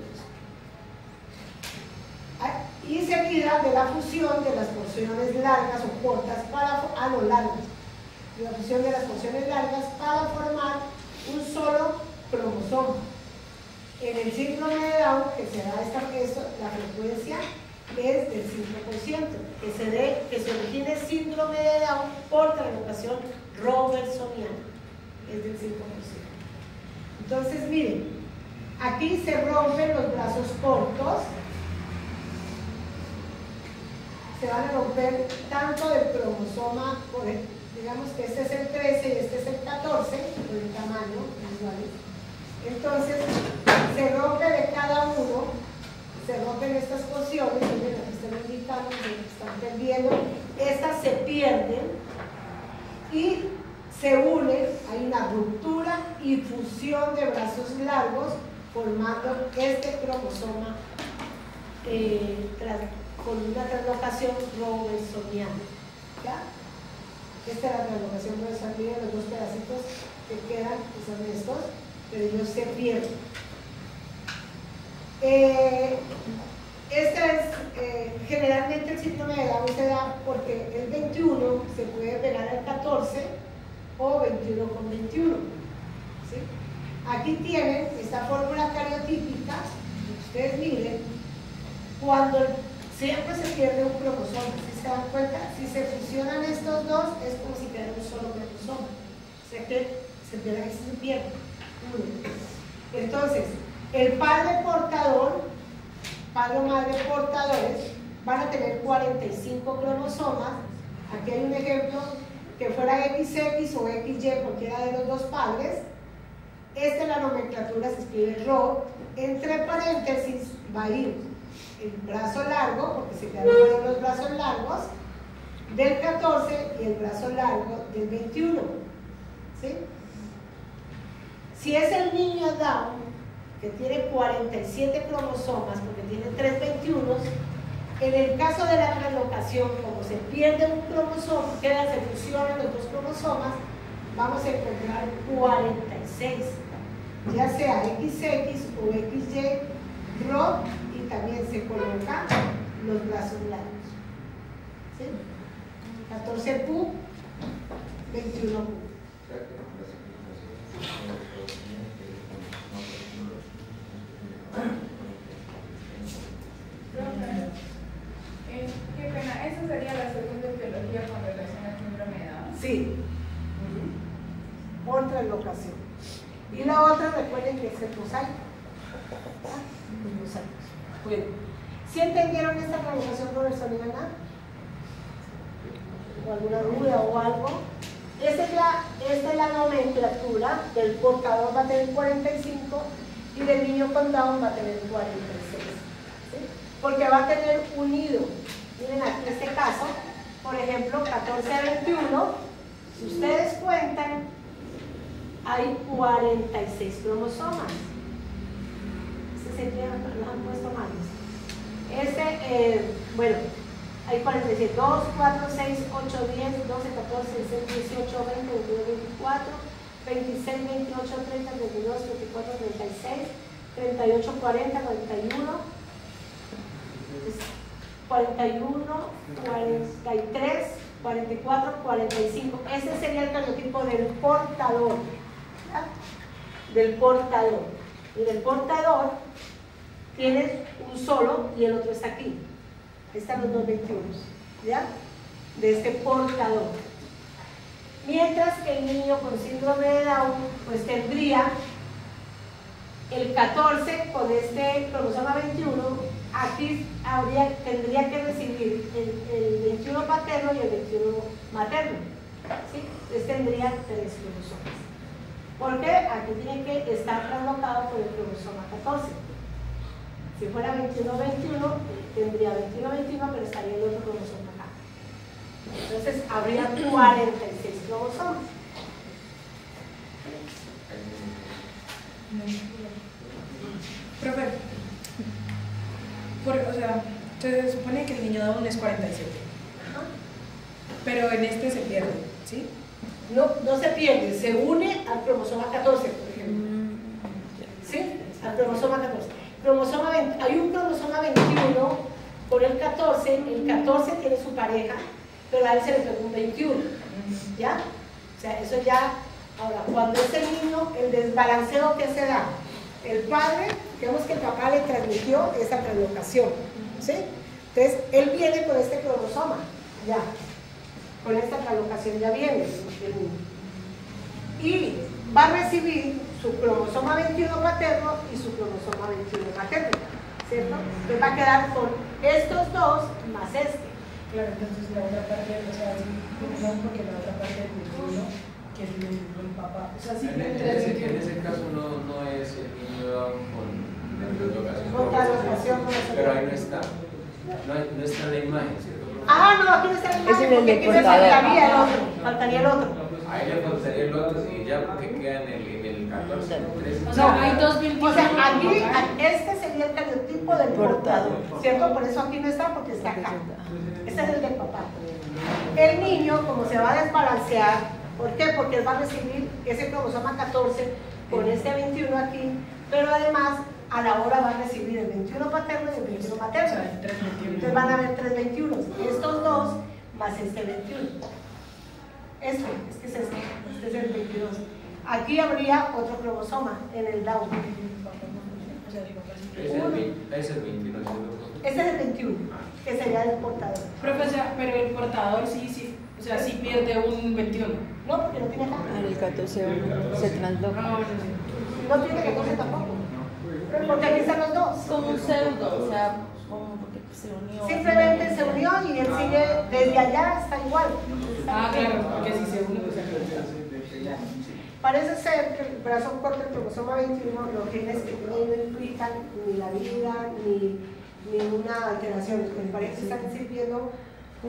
Y seguida de la fusión de las porciones largas o cortas a lo largas. La fusión de las porciones largas para formar un solo cromosoma. En el síndrome de Down, que se da la frecuencia es del 5%, que se origine síndrome de Down por translocación robertsoniana, es del 5%. Entonces, miren, aquí se rompen los brazos cortos, se van a romper tanto del cromosoma, digamos que este es el 13 y este es el 14, por el tamaño, iguales. Entonces, se rompe de cada uno, se rompen estas porciones, miren, aquí están indicando que están perdiendo, estas se pierden y se unen, hay una ruptura y fusión de brazos largos formando este cromosoma con una translocación robertsoniana. ¿Ya? Esta es la translocación robertsoniana, los dos pedacitos que quedan, que son estos, pero ellos se pierden. Generalmente el síndrome de Down se da porque el 21 se puede pegar al 14 o 21 con 21. ¿Sí? Aquí tienen esta fórmula cariotípica, ustedes miren, cuando siempre se pierde un cromosoma, si se dan cuenta, si se fusionan estos dos es como si quedara un solo cromosoma, o sea que se pierde uno. Entonces, el padre portador, padre o madre portadores, van a tener 45 cromosomas. Aquí hay un ejemplo que fuera XX o XY, cualquiera de los dos padres. Esta es la nomenclatura, se escribe RO. Entre paréntesis va a ir el brazo largo, porque se quedaron los brazos largos, del 14 y el brazo largo del 21. ¿Sí? Si es el niño Down, que tiene 47 cromosomas, porque tiene 3 21, en el caso de la translocación, como se pierde un cromosoma, se fusionan los dos cromosomas, vamos a encontrar 46, ya sea XX o XY, RO, y también se colocan los brazos largos. ¿Sí? 14 PU, 21 PU. Qué pena, ¿esa sería la segunda etiología con relación al síndrome de Down? Sí. Otra locación. Y la otra, recuerden que es el mosaico. Los mosaicos. Bueno, ¿sí entendieron esta translocación robertsoniana? ¿O alguna duda o algo? Esta es la nomenclatura del portador, va a tener 45 y del niño con Down va a tener 46. ¿Sí? Porque va a tener unido, miren aquí en este caso, por ejemplo, 14 a 21, si ustedes cuentan, hay 46 cromosomas. Este se los han puesto malos. Bueno, hay 47, 2, 4, 6, 8, 10, 12, 14, 16, 18, 20, 22, 24, 26, 28, 30, 32, 34, 36, 38, 40, 41, 41, 43, 44, 45. Ese sería el cariotipo del portador. ¿Ya? Del portador. Y del portador tienes un solo y el otro está aquí. Ahí están los dos 21. ¿Ya? De este portador. Mientras que el niño con síndrome de Down pues tendría el 14 con este cromosoma 21, aquí tendría que recibir el 21 paterno y el 21 materno. ¿Sí? Entonces tendría 3 cromosomas. Porque aquí tiene que estar translocado por el cromosoma 14. Si fuera 21-21, tendría 21-21, pero estaría el otro cromosoma acá. Entonces habría 46 cromosomas. Profe, o sea, se supone que el niño Down es 47, pero en este se pierde, ¿sí? No, no se pierde, se une al cromosoma 14, por ejemplo. ¿Sí? Al cromosoma 14. Hay un cromosoma 21 por el 14, el 14 tiene su pareja, pero a él se le pegó un 21. ¿Ya? O sea, eso ya. Ahora, cuando es el niño, el desbalanceo que se da, el padre, digamos que el papá le transmitió esa translocación, ¿sí? Entonces, él viene con este cromosoma, ya, con esta translocación ya viene el niño. Y va a recibir su cromosoma 21 paterno y su cromosoma 21 materno, ¿cierto? Entonces va a quedar con estos dos más este. Claro, entonces la otra parte, o sea, no, porque la otra parte del 21, que es el papá. O sea, sí, en ese caso no es el niño con translocación, pero ahí no está. No está en la imagen, ¿cierto? Ah, no, aquí no está la imagen, porque aquí me faltaría el otro. Faltaría el otro. Ahí le faltaría el otro y ya porque queda en el 14, 13. O sea, hay dos 21. O sea, aquí, este sería el cariotipo del portador, ¿cierto? Por eso aquí no está, porque está acá. Este es el del papá. El niño, como se va a desbalancear, ¿Por qué? Porque él va a recibir ese cromosoma 14 con este 21 aquí, pero además a la hora va a recibir el 21 paterno y el 21 materno. Entonces van a haber 3 21, estos dos más este 21. Este es el 22. Aquí habría otro cromosoma en el Down. Es el 21. Este es el 21, que sería el portador. Profesor, pero el portador sí, o sea, sí pierde un 21. No, porque no tiene acá. El 14 se transloca. No tiene 14 tampoco. Porque aquí están los dos. Como un pseudo, o sea, como porque se unió. Simplemente se unió y él sigue desde allá, está igual. Claro, porque si se une, pues Parece ser que el brazo corto del cromosoma 21, los genes que tienen no implican ni la vida ni una alteración, que me parece que están sirviendo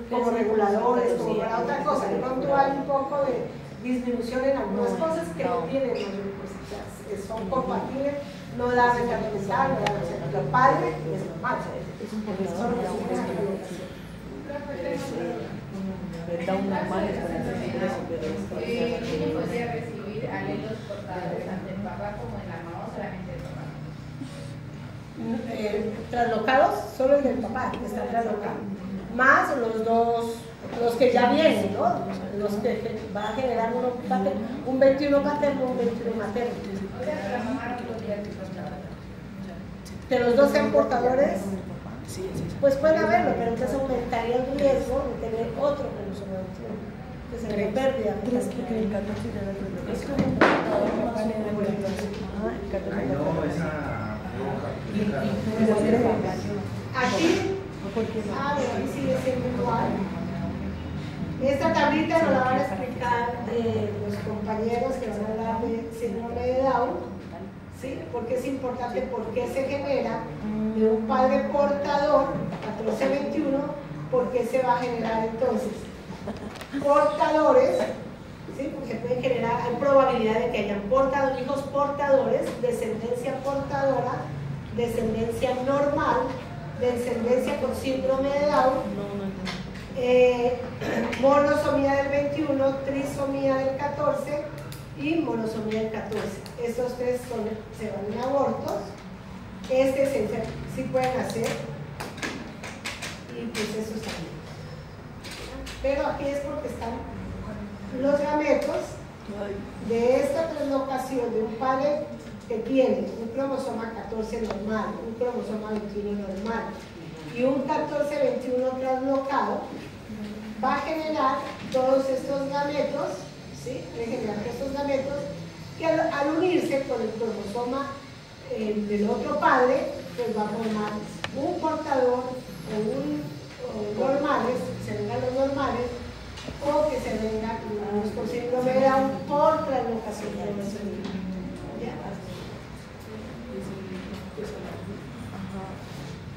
como reguladores, como para otra cosa. De pronto hay un poco de disminución en algunas cosas que no tienen mayor pues, son compatibles, no da recarga mental, no da lo padre es normal. Es un poquito ¿Quién podría recibir alelos portadores tanto en papá como en la mamá o solamente el papá? Traslocados, solo el del papá que está traslocado, más los dos, los que ya vienen, ¿no? Los que va a generar un 21 paterno, un 21 materno. O sea, la mamá no podría ser portadora. Que los dos sean portadores, pues pueden haberlo, pero entonces aumentaría el riesgo de tener otro cromosoma 21. Que sería pérdida. Es como un portador más Aquí, ahí sigue siendo igual. Esta tablita nos la van a explicar los compañeros que van a hablar de síndrome de Down. ¿Sí? Porque es importante, porque se genera de un padre portador, 14-21, porque se va a generar entonces portadores, ¿sí? Porque pueden generar, hay probabilidad de que hayan hijos portadores, descendencia portadora, descendencia normal, descendencia con síndrome de Down, monosomía del 21, trisomía del 14 y monosomía del 14. Estos tres se van en abortos. Sí pueden hacer, y pues eso está bien. Pero aquí es porque están los gametos de esta traslocación de un padre que tiene un cromosoma 14 normal, un cromosoma 21 normal y un 14-21 traslocado, va a generar todos estos gametos, ¿sí? Estos gametos que al unirse con el cromosoma del otro padre, pues va a formar un portador o normales, que se vengan los normales, o que se vengan los con síndrome de Down por translocación de los niños.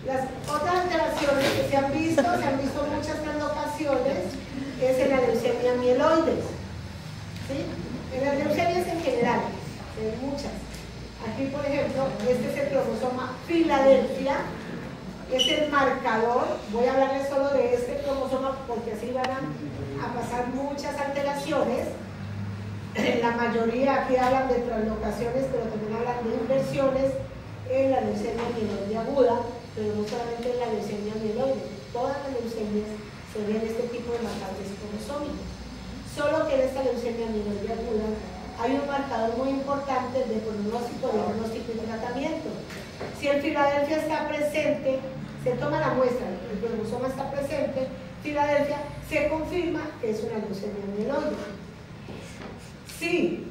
Las otras alteraciones que se han visto muchas translocaciones, es en la leucemia mieloides. ¿Sí? En las leucemias en general, hay muchas. Aquí, por ejemplo, este es el cromosoma Filadelfia, es el marcador. Voy a hablarles solo de este cromosoma porque así van a pasar muchas alteraciones. La mayoría aquí hablan de translocaciones, pero también hablan de inversiones en la leucemia mieloide aguda, pero no solamente en la leucemia mieloide, todas las leucemias se ven este tipo de marcadores cromosómicos. Solo que en esta leucemia mieloide aguda hay un marcador muy importante de pronóstico, diagnóstico y tratamiento. Si el Filadelfia está presente, se toma la muestra, el cromosoma está presente, Filadelfia, se confirma que es una leucemia mieloide. Si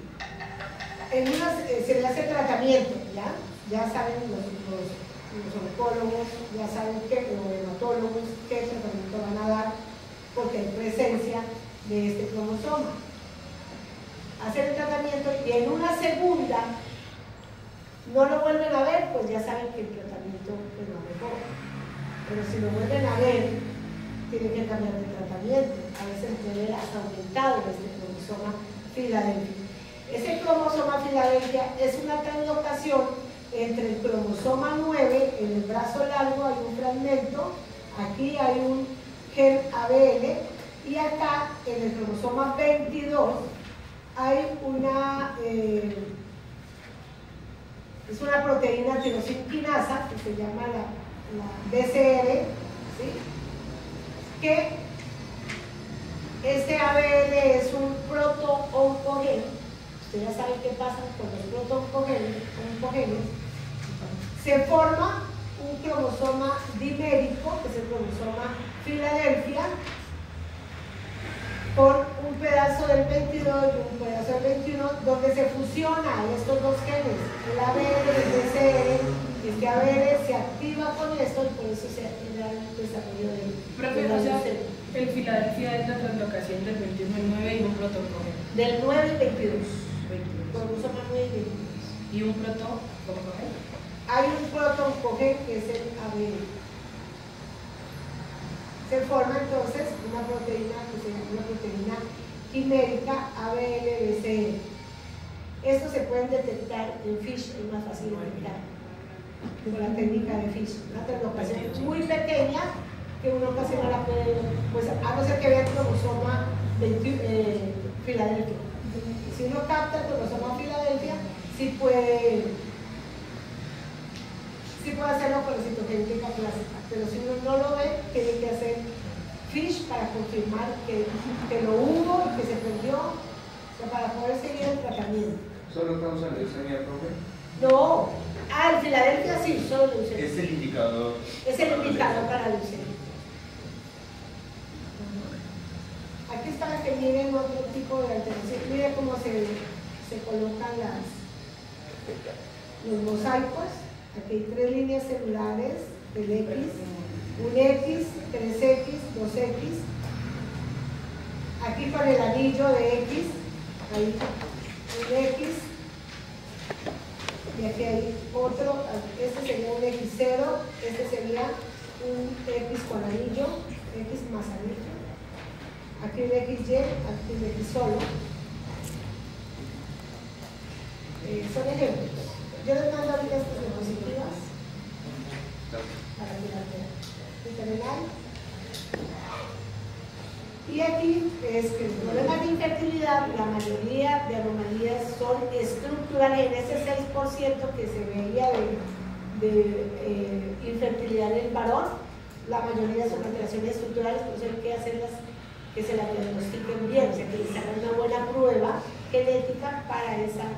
se le hace tratamiento, ya saben los oncólogos, ya saben los hematólogos qué tratamiento van a dar porque hay presencia de este cromosoma. Hacer el tratamiento y en una segunda no lo vuelven a ver, pues ya saben que el tratamiento es lo mejor. Pero si lo vuelven a ver, tienen que cambiar de tratamiento. A veces puede ver hasta aumentado este cromosoma Filadelfia. Ese cromosoma Filadelfia es una translocación entre el cromosoma 9, en el brazo largo hay un fragmento, aquí hay un gen ABL, y acá en el cromosoma 22 hay es una proteína tirosinquinasa que se llama la BCR, ¿sí? Que este ABL es un proto-oncogeno. Ustedes ya saben qué pasa con los proto-oncogenes. Se forma un cromosoma dimérico, que es el cromosoma Filadelfia, con un pedazo del 22 y un pedazo del 21, donde se fusionan estos dos genes, el ABL y el BCR. Este ABL se activa con esto y por eso se da el desarrollo del Profe, o sea, el Filadelfia es la translocación del 21 al 9 y un protocogeno. Del 9 al 22. Cromosoma 9 y 22. ¿Y un protocogeno? Hay un protoncogén que es el ABL. Se forma entonces una proteína que se llama una proteína quimérica ABL-BCR. Estos se pueden detectar en FISH, es más fácil de detectar con la técnica de FISH. Una translocación muy pequeña que uno casi no la puede, pues a no ser que vea el cromosoma Filadelfia. Si uno capta el cromosoma Filadelfia, sí puede hacerlo con la citogenética clásica, pero si uno no lo ve, tiene que hacer FISH para confirmar que lo hubo y que se perdió, o sea, para poder seguir el tratamiento. ¿Solo causa leucemia, profe? No, el Filadelfia sí, solo leucemia. Es el indicador. Es el indicador para leucemia. Aquí está la que miren otro tipo de alteración. Mire cómo se colocan los mosaicos. Aquí hay 3 líneas celulares del X, un X, 3X, 2X. Aquí con el anillo de X, ahí un X. Y aquí hay otro, este sería un X0, este sería un X con anillo, X más anillo. Aquí un XY, aquí un X solo. Son ejemplos. Yo les mando ahorita estas diapositivas para que las vean. Y aquí es que los problemas de infertilidad, la mayoría de anomalías son estructurales. En ese 6% que se veía de infertilidad en el varón, la mayoría son alteraciones estructurales, por eso hay que hacerlas que se las diagnostiquen bien, o sea que les hagan una buena prueba genética para esas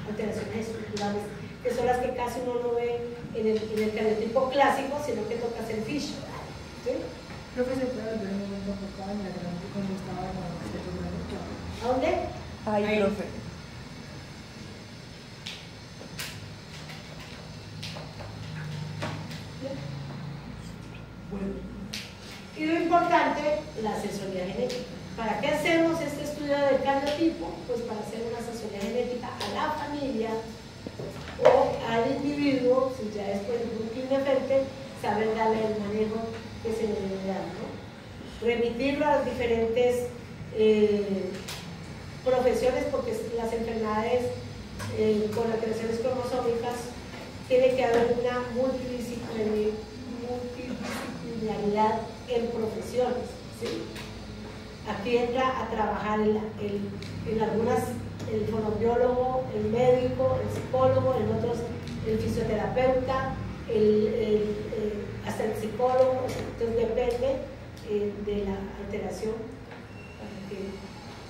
alteraciones estructurales, que son las que casi uno no ve en el cariotipo clásico, sino que toca hacer FISH. ¿Sí? Profe, ¿se puede volver un momento enfocado en la grande cuando estaba con el ¿A dónde? Ay, profe. Bueno. Y lo importante, la asesoría genética. ¿Para qué hacemos este estudio del cariotipo? Pues para hacer una asesoría genética a la familia o al individuo, si ya después de un Klinefelter, saber darle el manejo que se le debe dar, ¿no? Remitirlo a las diferentes profesiones, porque las enfermedades con alteraciones cromosómicas tiene que haber una multidisciplinaridad en profesiones, ¿sí? Aquí entra a trabajar en algunas el fonoaudiólogo, el médico, el psicólogo, en otros el fisioterapeuta, hasta el psicólogo. Entonces depende de la alteración para que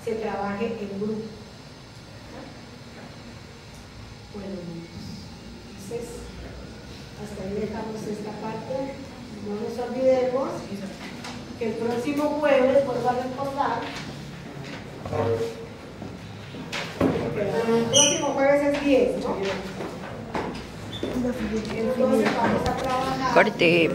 se trabaje en grupo. Bueno, entonces hasta ahí dejamos esta parte. No nos olvidemos que el próximo jueves, vuelvo a recordar, el próximo jueves es 10, ¿no? Entonces vamos a trabajar. Corte.